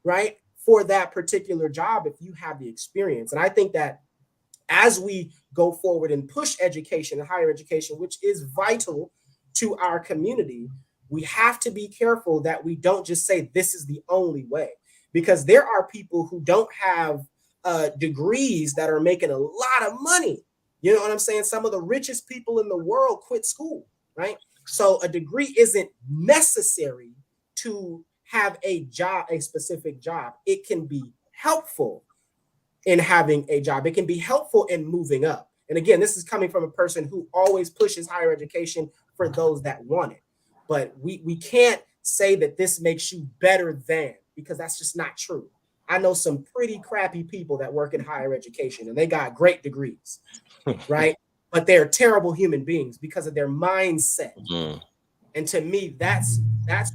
right, for that particular job if you have the experience. And I think that as we go forward and push education and higher education, which is vital to our community, we have to be careful that we don't just say this is the only way, because there are people who don't have degrees that are making a lot of money. You know what I'm saying? Some of the richest people in the world quit school, right? So a degree isn't necessary to have a job, a specific job. It can be helpful in having a job. It can be helpful in moving up. And again, this is coming from a person who always pushes higher education for those that want it. But we can't say that this makes you better than, because that's just not true. I know some pretty crappy people that work in higher education and they got great degrees, right? But they're terrible human beings because of their mindset. And to me, that's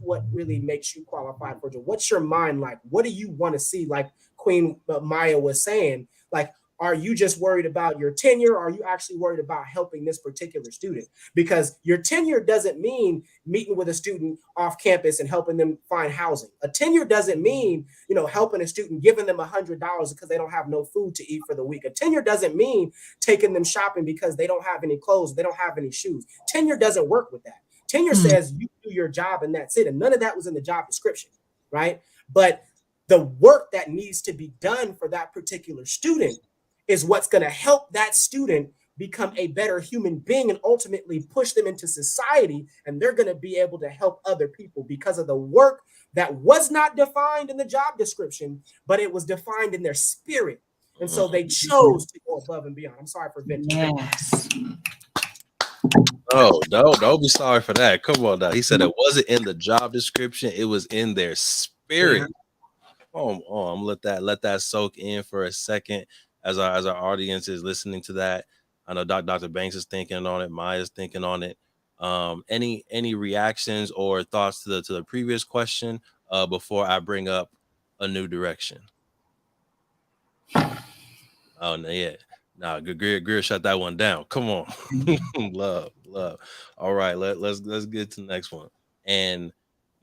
what really makes you qualified for it. What's your mind like? What do you want to see? Like Queen Myia was saying, like, are you just worried about your tenure? Or are you actually worried about helping this particular student? Because your tenure doesn't mean meeting with a student off campus and helping them find housing. A tenure doesn't mean, helping a student, giving them $100 because they don't have no food to eat for the week. A tenure doesn't mean taking them shopping because they don't have any clothes, they don't have any shoes. Tenure doesn't work with that. Tenure says you do your job and that's it. And none of that was in the job description, right? But the work that needs to be done for that particular student is what's going to help that student become a better human being and ultimately push them into society. And they're going to be able to help other people because of the work that was not defined in the job description, but it was defined in their spirit. And so they chose to go above and beyond. I'm sorry for venting. Yes. Oh, don't be sorry for that. Come on now. He said it wasn't in the job description, it was in their spirit. I'm gonna let that soak in for a second as our audience is listening to that. I know Dr. Banks is thinking on it, Mya's thinking on it. Any reactions or thoughts to the previous question before I bring up a new direction? Oh no, yeah. Nah, Greer shut that one down. Come on. love. All right, let's get to the next one. And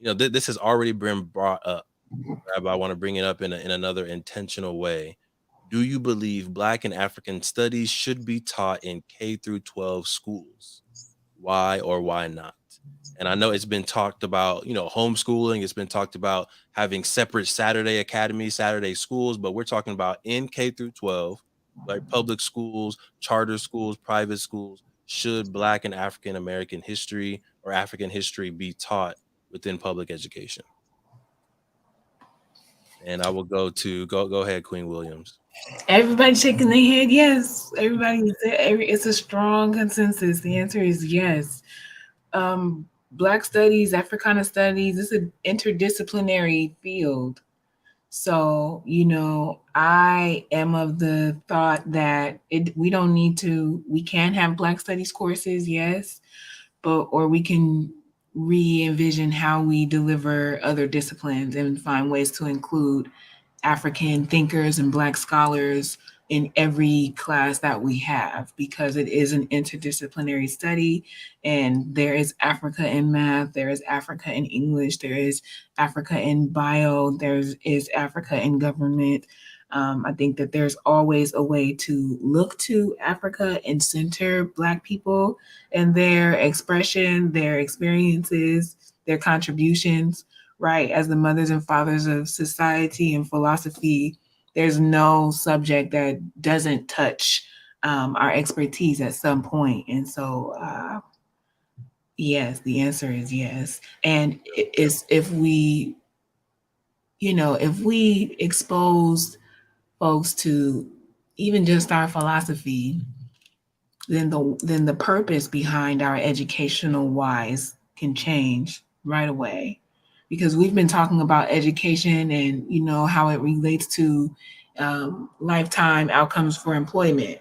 this has already been brought up, but I want to bring it up in another intentional way. Do you believe Black and African studies should be taught in K through 12 schools? Why or why not? And I know it's been talked about, homeschooling. It's been talked about having separate Saturday academies, Saturday schools, but we're talking about in K through 12, like public schools, charter schools, private schools. Should Black and African American history or African history be taught within public education? And I will go ahead, Queen Williams. Everybody shaking their head yes. It's a strong consensus. The answer is yes. Black studies, Africana studies, it's an interdisciplinary field. So, I am of the thought that we can have Black studies courses, yes, or we can re-envision how we deliver other disciplines and find ways to include African thinkers and Black scholars in every class that we have, because it is an interdisciplinary study, and there is Africa in math, there is Africa in English, there is Africa in bio, there is Africa in government. I think that there's always a way to look to Africa and center Black people and their expression, their experiences, their contributions, right? As the mothers and fathers of society and philosophy, there's no subject that doesn't touch our expertise at some point. And so, yes, the answer is yes. And it's if we, if we expose folks to even just our philosophy, then the purpose behind our educational whys can change right away. Because we've been talking about education and how it relates to lifetime outcomes for employment,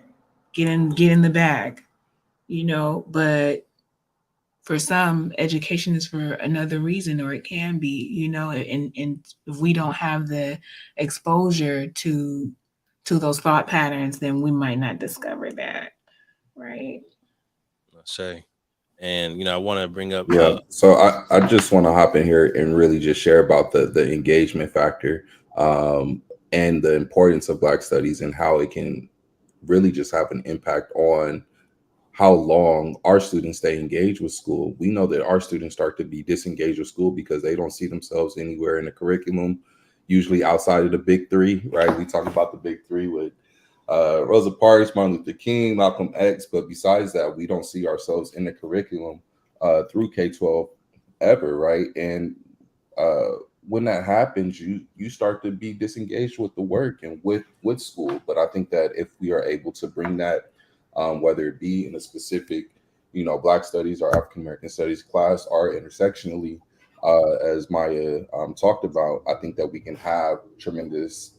get in the bag, but for some, education is for another reason, or it can be, and if we don't have the exposure to those thought patterns, then we might not discover that, right? Let's say. And I want to bring up Yeah. So I just want to hop in here and really just share about the engagement factor, and the importance of Black studies and how it can really just have an impact on how long our students stay engaged with school. We know that our students start to be disengaged with school because they don't see themselves anywhere in the curriculum, usually outside of the big three, right? We talk about the big three with Rosa Parks, Martin Luther King, Malcolm X, but besides that, we don't see ourselves in the curriculum through K-12 ever, right? And when that happens, you start to be disengaged with the work and with school. But I think that if we are able to bring that, whether it be in a specific, Black studies or African American studies class, or intersectionally, as Myia talked about, I think that we can have tremendous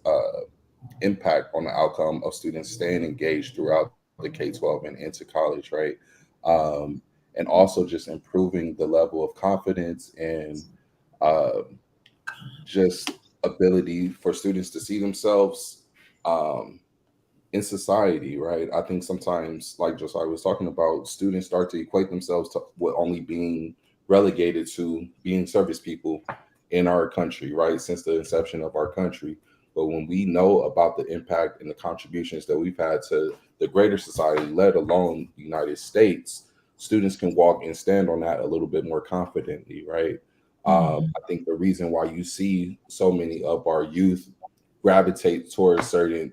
impact on the outcome of students staying engaged throughout the K-12 and into college, right? Um, and also just improving the level of confidence and uh, just ability for students to see themselves um, in society, right? I think sometimes, like Josiah was talking about, students start to equate themselves to with only being relegated to being service people in our country, right? Since the inception of our country. But when we know about the impact and the contributions that we've had to the greater society, let alone the United States, students can walk and stand on that a little bit more confidently, right? Mhm. I think the reason why you see so many of our youth gravitate towards certain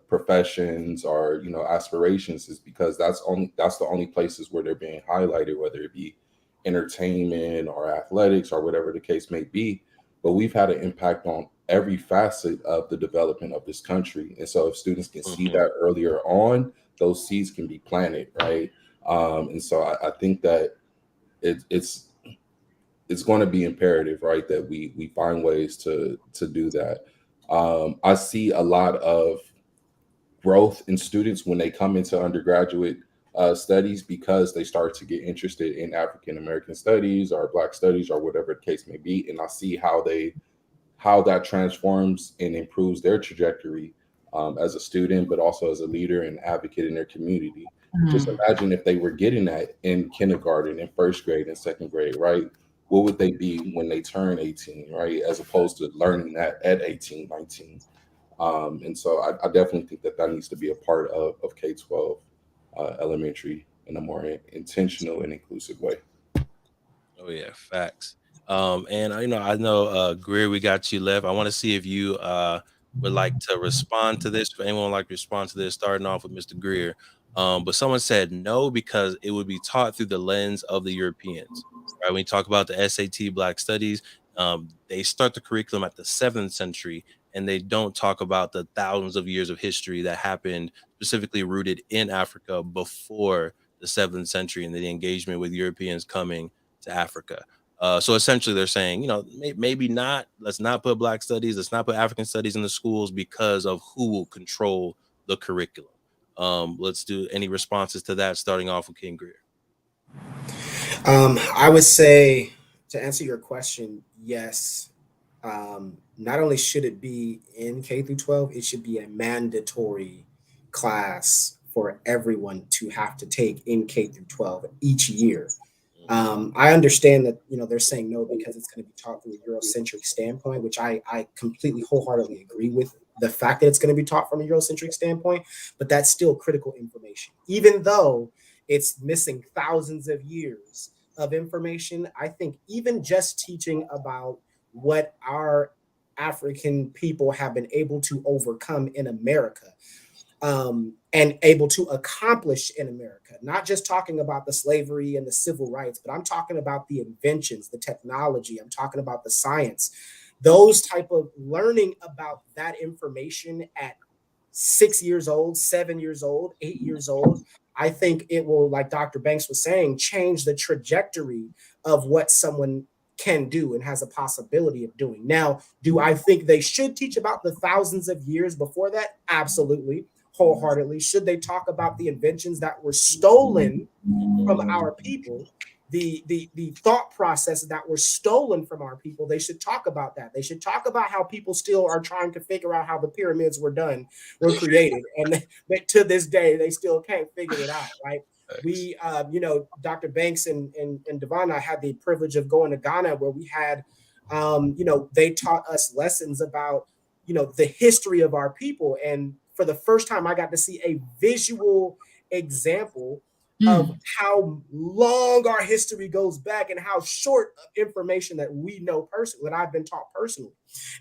professions or aspirations is because that's the only places where they're being highlighted, whether it be entertainment or athletics or whatever the case may be. But we've had an impact on every facet of the development of this country, and so if students can see mhm. that earlier on, those seeds can be planted, right? And so I think that it's going to be imperative, right, that we find ways to do that. I see a lot of growth in students when they come into undergraduate studies because they start to get interested in African American studies or Black studies or whatever the case may be, and I see how that transforms and improves their trajectory as a student, but also as a leader and advocate in their community. Just Mhm. imagine if they were getting that in kindergarten, in first grade, and second grade, right? What would they be when they turn 18, right? As opposed to learning that at 18, 19. And so I definitely think that that needs to be a part of K-12 elementary in a more intentional and inclusive way. Oh yeah, facts. And I know Greer, we got you left. I want to see if you would like to respond to this. If anyone would like to respond to this, starting off with Mr. Greer. But someone said no because it would be taught through the lens of the Europeans. Right? When you talk about the SAT Black Studies, they start the curriculum at the 7th century, and they don't talk about the thousands of years of history that happened specifically rooted in Africa before the 7th century and the engagement with Europeans coming to Africa. So essentially, they're saying, maybe not. Let's not put Black studies. Let's not put African studies in the schools because of who will control the curriculum. Let's do any responses to that, starting off with King Greer. I would say, to answer your question, yes. Not only should it be in K through 12, it should be a mandatory class for everyone to have to take in K through 12 each year. I understand that they're saying no because it's going to be taught through a Eurocentric standpoint, which I completely wholeheartedly agree with. the fact that it's going to be taught from a Eurocentric standpoint, but that's still critical information. Even though it's missing thousands of years of information, I think even just teaching about what our African people have been able to overcome in America, and able to accomplish in America. Not just talking about the slavery and the civil rights, but I'm talking about the inventions, the technology. I'm talking about the science. Those type of learning about that information at 6 years old, 7 years old, 8 years old, I think it will, like Dr. Banks was saying, change the trajectory of what someone can do and has a possibility of doing. Now, do I think they should teach about the thousands of years before that? Absolutely, wholeheartedly. Should they talk about the inventions that were stolen from our people, the thought process that were stolen from our people? They should talk about that. They should talk about how people still are trying to figure out how the pyramids were created, and to this day they still can't figure it out, right? We Dr. Banks and Devon and I had the privilege of going to Ghana, where we had they taught us lessons about the history of our people, and for the first time I got to see a visual example of how long our history goes back and how short of information that we know personally, that I've been taught personally.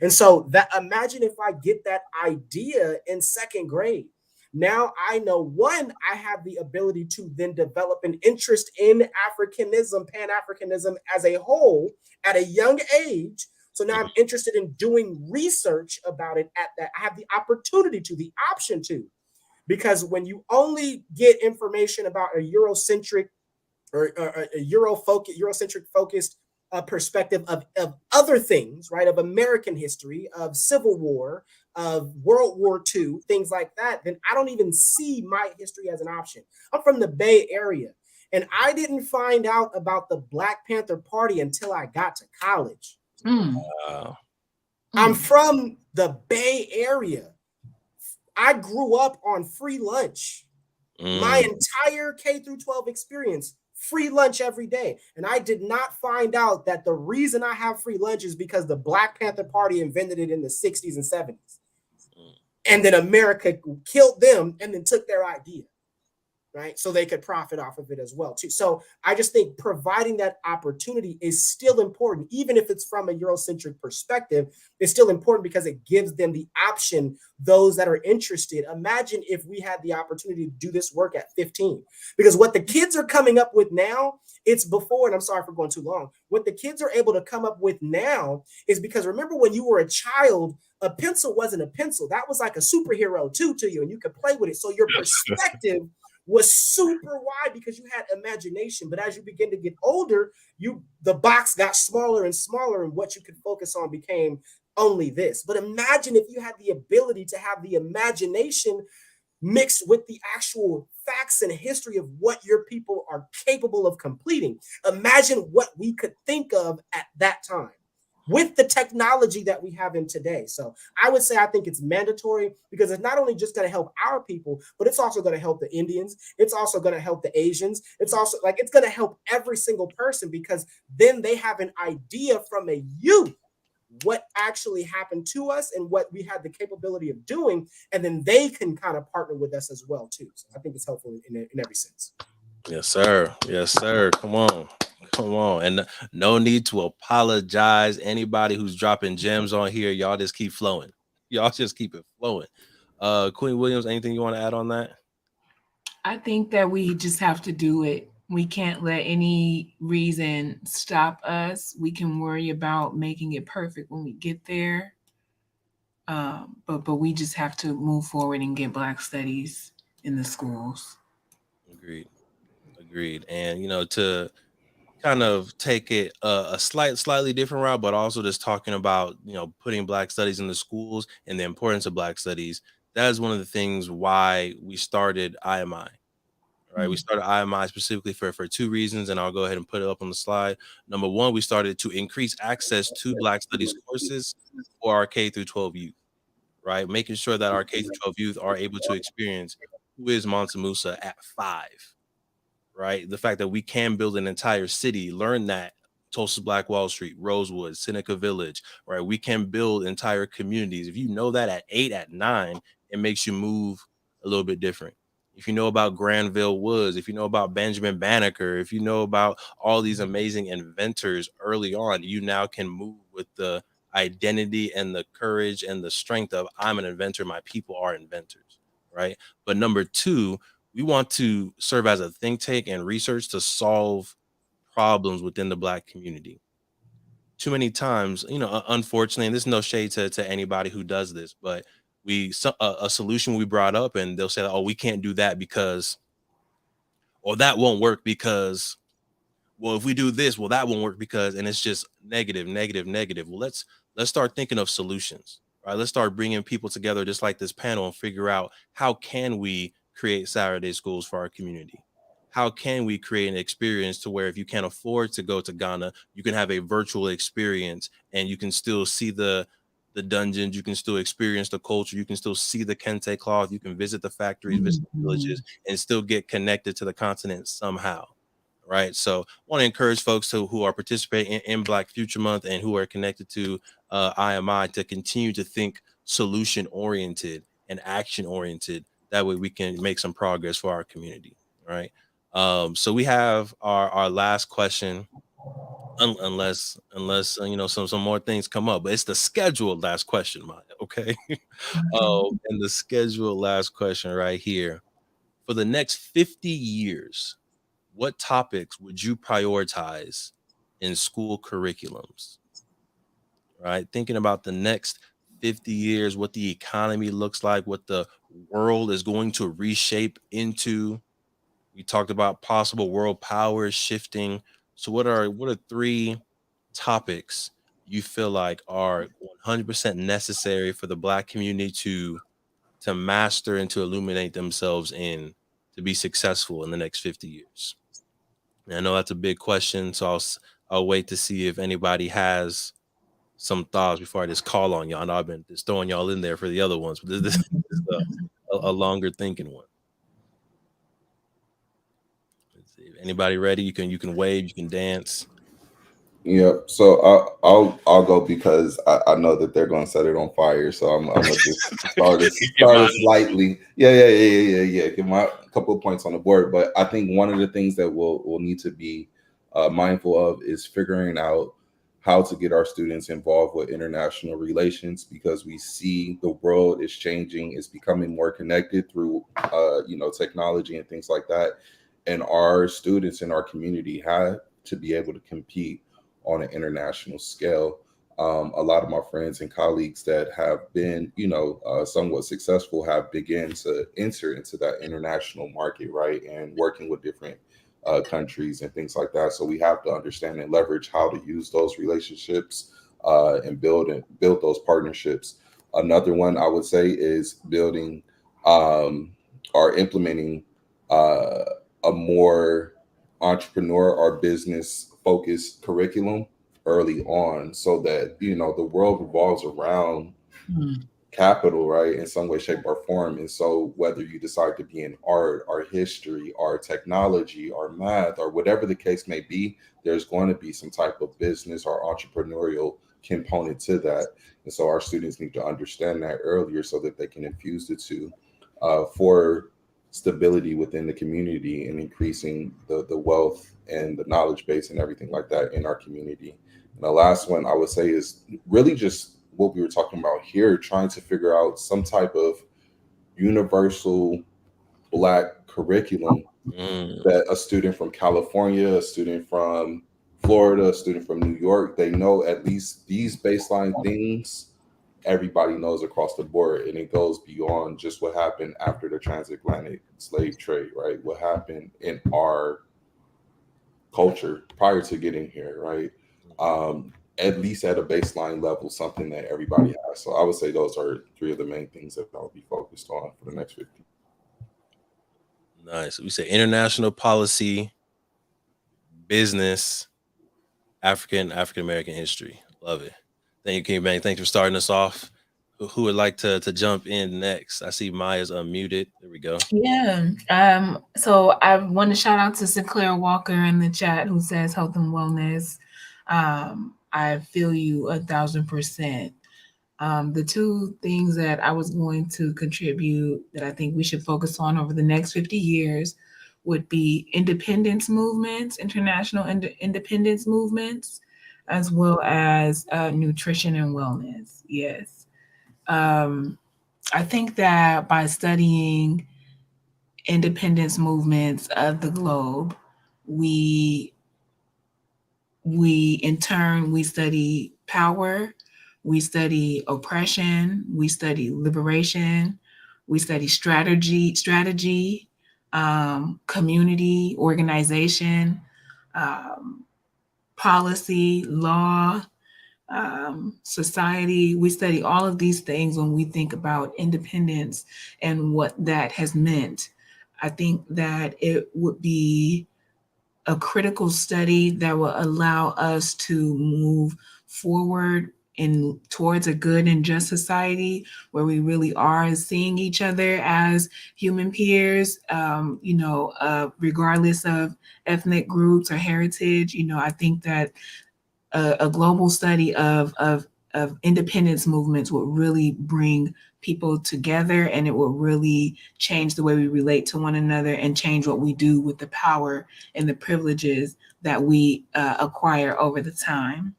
And so that, imagine if I get that idea in second grade. Now I know, one, I have the ability to then develop an interest in Africanism, Pan-Africanism as a whole at a young age. So now I'm interested in doing research about it at that. I have the opportunity to, the option to, because when you only get information about a Eurocentric or a Eurocentric focused perspective of other things, right, of American history, of Civil War, of World War II, things like that, then I don't even see my history as an option. I'm from the Bay Area, and I didn't find out about the Black Panther Party until I got to college. Wow. I'm from the Bay Area. I grew up on free lunch. My entire K through 12 experience, free lunch every day. And I did not find out that the reason I have free lunch is because the Black Panther Party invented it in the 60s and 70s. And then America killed them and then took their idea, right? So they could profit off of it as well, too. So I just think providing that opportunity is still important, even if it's from a Eurocentric perspective. It's still important because it gives them the option, those that are interested. Imagine if we had the opportunity to do this work at 15, because what the kids are coming up with now, it's before, and I'm sorry for going too long, what the kids are able to come up with now is because, remember, when you were a child, a pencil wasn't a pencil. That was like a superhero too to you, and you could play with it. So your perspective was super wide because you had imagination. But as you begin to get older, the box got smaller and smaller, and what you could focus on became only this. But imagine if you had the ability to have the imagination mixed with the actual facts and history of what your people are capable of completing. Imagine what we could think of at that time with the technology that we have in today. So I would say I think it's mandatory, because it's not only just going to help our people, but it's also going to help the Indians. It's also going to help the Asians. It's also it's going to help every single person, because then they have an idea from a youth what actually happened to us and what we had the capability of doing. And then they can kind of partner with us as well, too. So I think it's helpful in every sense. Yes, sir. Yes, sir. Come on. Come on. And no need to apologize. Anybody who's dropping gems on here, y'all just keep flowing. Y'all just keep it flowing. Queen Williams, anything you want to add on that? I think that we just have to do it. We can't let any reason stop us. We can worry about making it perfect when we get there. But we just have to move forward and get Black studies in the schools. Agreed. Agreed. And to kind of take it a slightly different route, but also just talking about putting Black studies in the schools and the importance of Black studies. That is one of the things why we started IMI. Right, we started IMI specifically for two reasons, and I'll go ahead and put it up on the slide. Number one, we started to increase access to Black studies courses for our K through 12 youth. Right, making sure that our K through 12 youth are able to experience who is Mansa Musa at 5. Right, the fact that we can build an entire city, learn that Tulsa Black Wall Street, Rosewood, Seneca Village, right? We can build entire communities. If you know that at 8, at 9, it makes you move a little bit different. If you know about Granville Woods, if you know about Benjamin Banneker, if you know about all these amazing inventors early on, you now can move with the identity and the courage and the strength of I'm an inventor, my people are inventors, right? But number two, we want to serve as a think tank and research to solve problems within the Black community. Too many times, unfortunately, and there's no shade to anybody who does this, but a solution we brought up and they'll say, oh, we can't do that because, or that won't work because, well, if we do this, well, that won't work because, and it's just negative, negative, negative. Well, let's start thinking of solutions, right? Let's start bringing people together, just like this panel, and figure out how can we create Saturday schools for our community. How can we create an experience to where if you can't afford to go to Ghana, you can have a virtual experience and you can still see the dungeons, you can still experience the culture, you can still see the kente cloth, you can visit the factories, visit the villages, and still get connected to the continent somehow, right? So I want to encourage folks who are participating in Black Future Month and who are connected to IMI to continue to think solution oriented and action oriented. That way we can make some progress for our community, right? So we have our last question, unless some more things come up, but it's the scheduled last question, Myia, okay? And the scheduled last question right here. For the next 50 years, what topics would you prioritize in school curriculums? Right? Thinking about the next 50 years, what the economy looks like, what the world is going to reshape into. We talked about possible world powers shifting. So what are 3 topics you feel like are 100% necessary for the Black community to master and to illuminate themselves in to be successful in the next 50 years? And I know that's a big question, so I'll wait to see if anybody has some thoughts before I just call on y'all. I know I've been just throwing y'all in there for the other ones, but this is a longer thinking one. Let's see. If anybody ready? You can wave, you can dance. Yep. So I'll go because I know that they're going to set it on fire. So I'm gonna just start us lightly. Yeah. Get my couple of points on the board. But I think one of the things that we'll need to be mindful of is figuring out how to get our students involved with international relations, because we see the world is changing, it's becoming more connected through technology and things like that, and our students in our community have to be able to compete on an international scale. A lot of my friends and colleagues that have been, somewhat successful have begun to enter into that international market, right? And working with different countries and things like that. So we have to understand and leverage how to use those relationships and build those partnerships. Another one I would say is building or implementing a more entrepreneur or business focused curriculum early on, so that the world revolves around capital, right, in some way, shape, or form. And so whether you decide to be in art or history or technology or math or whatever the case may be, there's going to be some type of business or entrepreneurial component to that. And so our students need to understand that earlier so that they can infuse the two for stability within the community and increasing the wealth and the knowledge base and everything like that in our community. And the last one I would say is really just what we were talking about here, trying to figure out some type of universal Black curriculum that a student from California, a student from Florida, a student from New York, they know at least these baseline things everybody knows across the board. And it goes beyond just what happened after the transatlantic slave trade, right? What happened in our culture prior to getting here, right? At least at a baseline level, something that everybody has. So I would say those are 3 of the main things that I'll be focused on for the next 50. Nice. We say international policy, business, African American history. Love it. Thank you, King Bang. Thanks for starting us off. Who would like to jump in next? I see Maya's unmuted. There we go. Yeah. So I want to shout out to Sinclair Walker in the chat who says health and wellness. I feel you 1,000%. The two things that I was going to contribute that I think we should focus on over the next 50 years would be independence movements, international independence movements, as well as nutrition and wellness. Yes. Um, I think that by studying independence movements of the globe, we we in turn we study power, we study oppression, we study liberation, we study strategy, community organization, um, policy, law, society. We study all of these things when we think about independence and what that has meant. I think that it would be a critical study that will allow us to move forward in towards a good and just society where we really are seeing each other as human peers, regardless of ethnic groups or heritage. I think that a global study of independence movements would really bring people together, and it will really change the way we relate to one another and change what we do with the power and the privileges that we acquire over the time.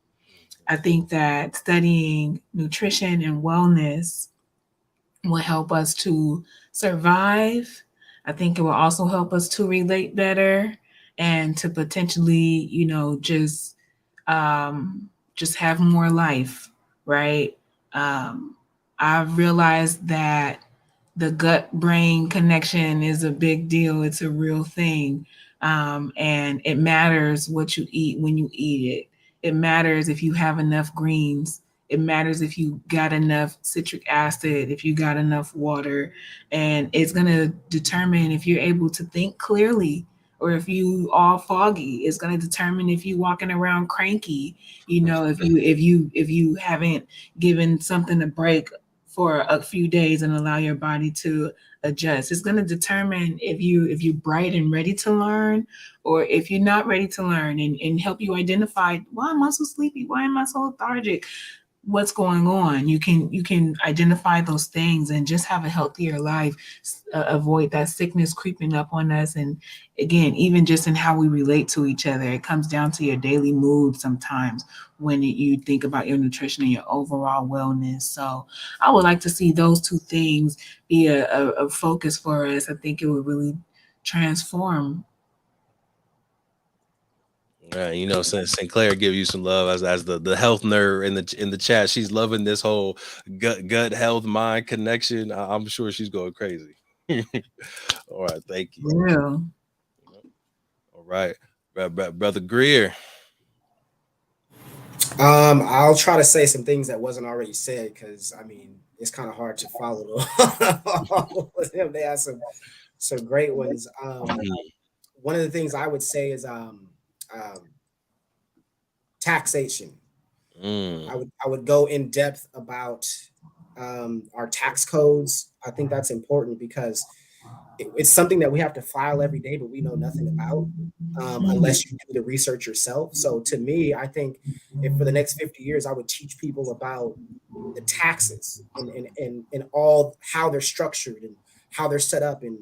I think that studying nutrition and wellness will help us to survive. I think it will also help us to relate better and to potentially, um, just have more life, right? Um, I've realized that the gut brain connection is a big deal. It's a real thing. And it matters what you eat when you eat it. It matters if you have enough greens. It matters if you got enough citric acid, if you got enough water. And it's going to determine if you're able to think clearly or if you all foggy. It's going to determine if you walking around cranky, if you haven't given something a break for a few days and allow your body to adjust. It's going to determine if you bright and ready to learn or if you're not ready to learn, and help you identify, why am I so sleepy, why am I so lethargic, what's going on. You can identify those things and just have a healthier life, avoid that sickness creeping up on us. And again, even just in how we relate to each other, it comes down to your daily mood sometimes when you think about your nutrition and your overall wellness. So I would like to see those two things be a focus for us. I think it would really transform. Since Sinclair give you some love as the health nerd in the chat, she's loving this whole gut health mind connection. I'm sure she's going crazy. All right, thank you. Real. All right, brother Greer. I'll try to say some things that wasn't already said because I mean it's kind of hard to follow all of them. They have some great ones. One of the things I would say is um, taxation. Mm, I would go in depth about our tax codes. I think that's important because it's something that we have to file every day, but we know nothing about Mm, unless you do the research yourself. So to me, I think if for the next 50 years, I would teach people about the taxes and all how they're structured and how they're set up and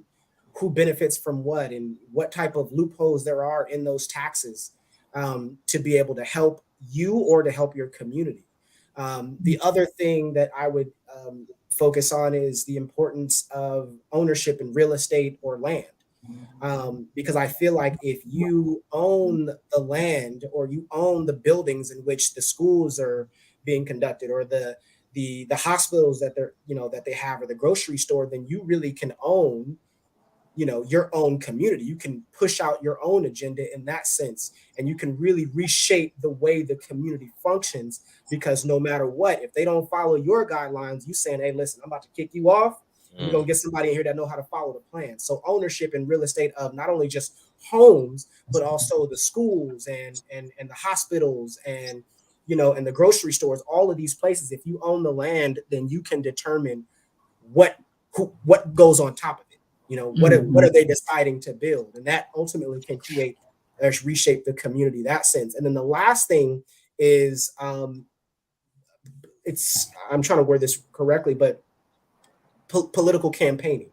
who benefits from what and what type of loopholes there are in those taxes to be able to help you or to help your community. The other thing that I would focus on is the importance of ownership in real estate or land. Because I feel like if you own the land or you own the buildings in which the schools are being conducted or the hospitals that they have or the grocery store, then you really can own your own community. You can push out your own agenda in that sense, and you can really reshape the way the community functions, because no matter what, if they don't follow your guidelines, you saying, hey, listen, I'm about to kick you off, and we're mm, going to get somebody in here that know how to follow the plan. So ownership in real estate of not only just homes but also the schools and the hospitals and the grocery stores, all of these places. If you own the land, then you can determine what what goes on top of it. What are mhm. they deciding to build, and that ultimately can create reshape the community that sense. And then the last thing is I'm trying to word this correctly, but political campaigning.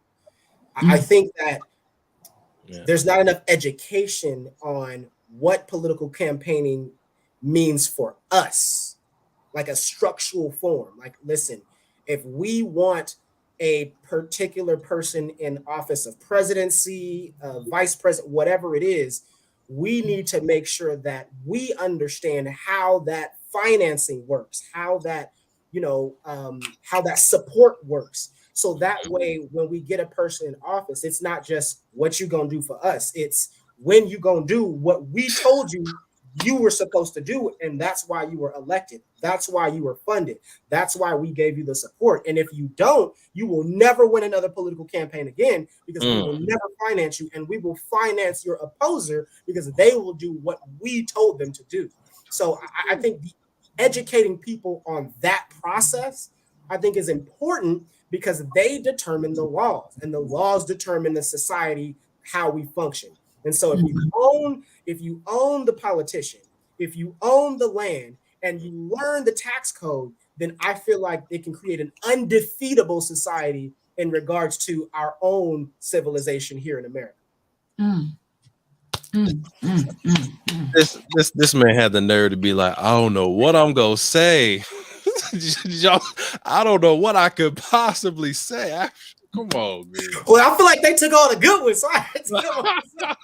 I think that there's not enough education on what political campaigning means for us, like a structural form. Like, listen, if we want a particular person in office of presidency, vice president, whatever it is, we need to make sure that we understand how that financing works, how that, how that support works. So that way, when we get a person in office, it's not just what you gonna do for us. It's when you gonna do what we told you were supposed to do, and that's why you were elected. That's why you were funded. That's why we gave you the support. And if you don't, you will never win another political campaign again, because we will never finance you, and we will finance your opposer because they will do what we told them to do. So I think educating people on that process, I think, is important, because they determine the laws, and the laws determine the society, how we function. And so if you own the politician, if you own the land, and you learn the tax code, then I feel like it can create an undefeatable society in regards to our own civilization here in America. This man had the nerve to be like, I don't know what I'm gonna say. I don't know what I could possibly say. Come on, man. Well, I feel like they took all the good ones. So I had to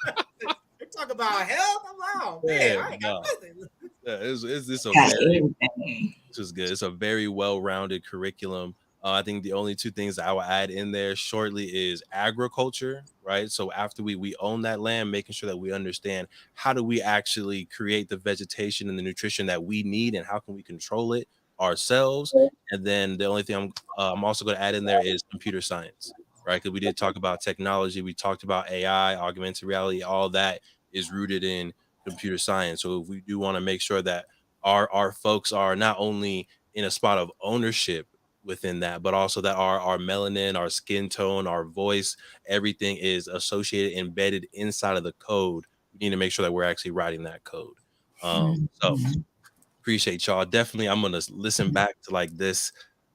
they talk about health. I'm like, man, I ain't got nothing. This is good. It's a very well-rounded curriculum. I think the only two things I will add in there shortly is agriculture, right? So after we own that land, making sure that we understand how do we actually create the vegetation and the nutrition that we need, and how can we control it ourselves. And then the only thing I'm also going to add in there is computer science, right? Because we did talk about technology, we talked about AI, augmented reality, all that is rooted in computer science. So if we do want to make sure that our folks are not only in a spot of ownership within that, but also that our melanin, our skin tone, our voice, everything is associated, embedded inside of the code. We need to make sure that we're actually writing that code. So appreciate y'all. Definitely, I'm gonna listen back to like this,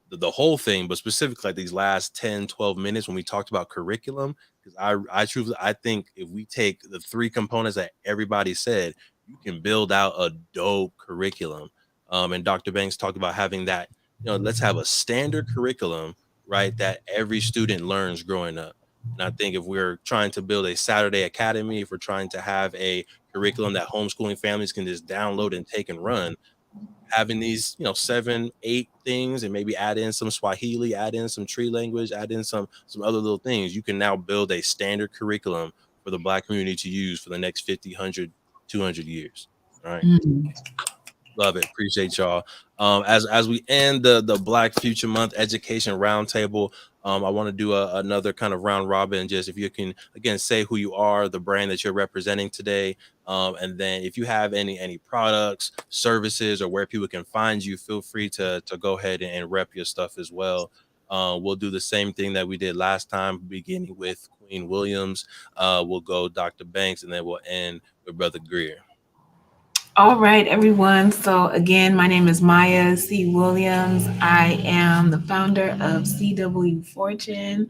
the whole thing, but specifically like these last 10-12 minutes when we talked about curriculum, because I truly, I think if we take the three components that everybody said, you can build out a dope curriculum. And Dr. Banks talked about having that, let's have a standard curriculum, right, that every student learns growing up. And I think if we're trying to build a Saturday academy, if we're trying to have a curriculum that homeschooling families can just download and take and run, having these 7-8 things, and maybe add in some Swahili, add in some tree language, add in some other little things, you can now build a standard curriculum for the Black community to use for the next 50, 100, 200 years. All right. Love it. Appreciate y'all. As we end the Black Future Month Education Roundtable, I want to do another kind of round robin. Just if you can again say who you are, the brand that you're representing today, and then if you have any products, services, or where people can find you, feel free to go ahead and rep your stuff as well. We'll do the same thing that we did last time, beginning with Queen Williams. We'll go Dr. Banks, and then we'll end with Brother Greer. All right, everyone. So again, my name is Myia C. Williams. I am the founder of CW Fortune.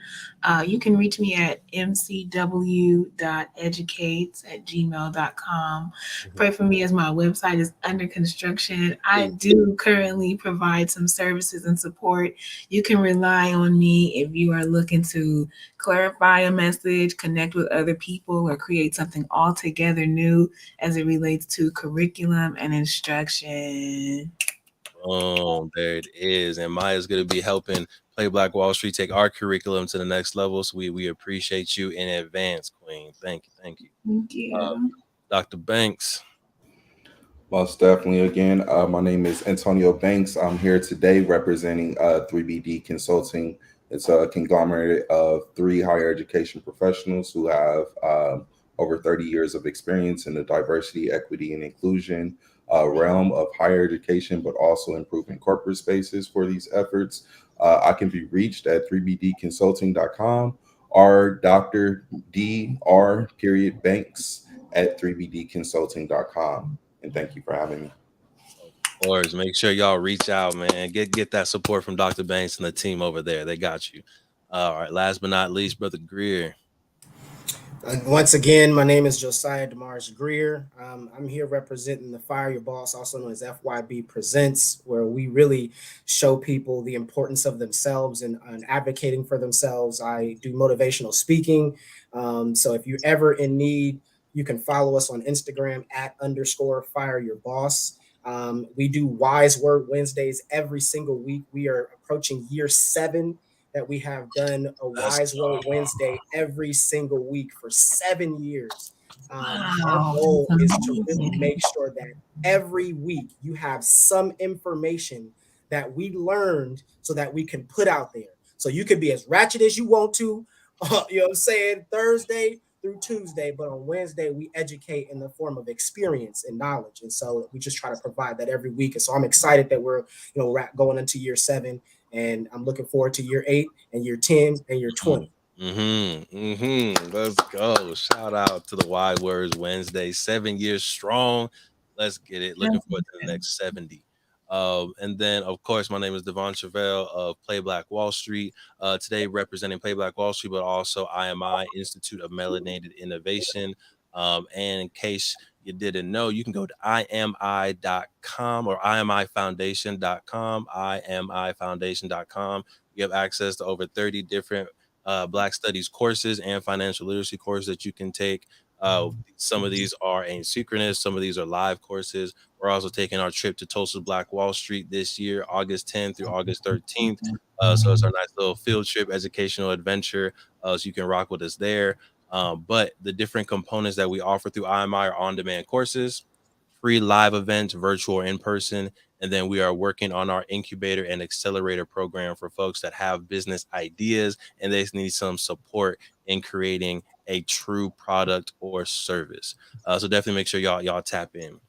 You can reach me at mcw.educates@gmail.com. Pray for me as my website is under construction. I do currently provide some services and support. You can rely on me if you are looking to clarify a message, connect with other people, or create something altogether new as it relates to curriculum and instruction. Oh, there it is. And Mya's going to be helping Play Black Wall Street take our curriculum to the next level. So we appreciate you in advance, Queen. Thank you. Thank you. Dr. Banks. Most definitely. Again, my name is Antonia Banks. I'm here today representing 3BD Consulting. It's a conglomerate of 3 higher education professionals who have over 30 years of experience in the diversity, equity, and inclusion realm of higher education, but also improving corporate spaces for these efforts. I can be reached at 3bdconsulting.com or Dr. Dr. Banks at 3bdconsulting.com. And thank you for having me. Of course, make sure y'all reach out, man. Get that support from Dr. Banks and the team over there. They got you. All right. Last but not least, Brother Greer. Once again, my name is Josiah Greer. I'm here representing the Fire Your Boss, also known as FYB Presents, where we really show people the importance of themselves and advocating for themselves. I do motivational speaking. So if you're ever in need, you can follow us on Instagram at _Fire Your Boss. We do Wise Word Wednesdays every single week. We are approaching year 7 that we have done a Wise Word Wednesday every single week for 7 years. Our Wow, goal that's is to really amazing. make sure that every week you have some information that we learned so that we can put out there. So you can be as ratchet as you want to, you know what I'm saying, Thursday through Tuesday, but on Wednesday we educate in the form of experience and knowledge. And so we just try to provide that every week. And so I'm excited that we're going into year 7, and I'm looking forward to year 8 and year 10 and year 20. Let's go. Shout out to the Wide Words Wednesday. 7 years strong. Let's get it. Looking forward to the next 70. And then, of course, my name is Devon Truvel of Play Black Wall Street. Today, representing Play Black Wall Street, but also IMI, Institute of Melanated Innovation. And in case you didn't know, you can go to imi.com or imifoundation.com, imifoundation.com. You have access to over 30 different Black Studies courses and financial literacy courses that you can take. Some of these are asynchronous, some of these are live courses. We're also taking our trip to Tulsa Black Wall Street this year, August 10th through August 13th. So it's our nice little field trip, educational adventure. So you can rock with us there. But the different components that we offer through IMI are on-demand courses, free live events, virtual or in person. And then we are working on our incubator and accelerator program for folks that have business ideas and they need some support in creating a true product or service. So definitely make sure y'all tap in.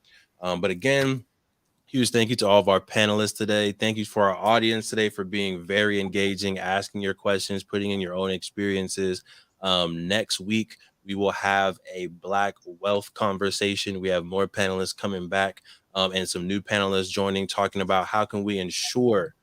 But again, huge thank you to all of our panelists today. Thank you for our audience today for being very engaging, asking your questions, putting in your own experiences. Next week, we will have a Black wealth conversation. We have more panelists coming back and some new panelists joining, talking about how can we ensure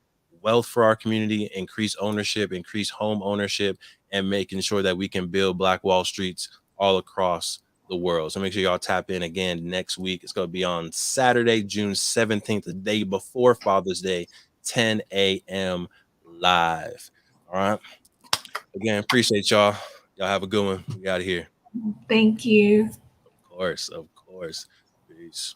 wealth for our community, increase ownership, increase home ownership, and making sure that we can build Black Wall Streets all across the world. So make sure y'all tap in again next week. It's going to be on Saturday, June 17th, the day before Father's Day, 10 a.m. live. All right. Again, appreciate y'all. Y'all have a good one. We out of here. Thank you. Of course. Peace.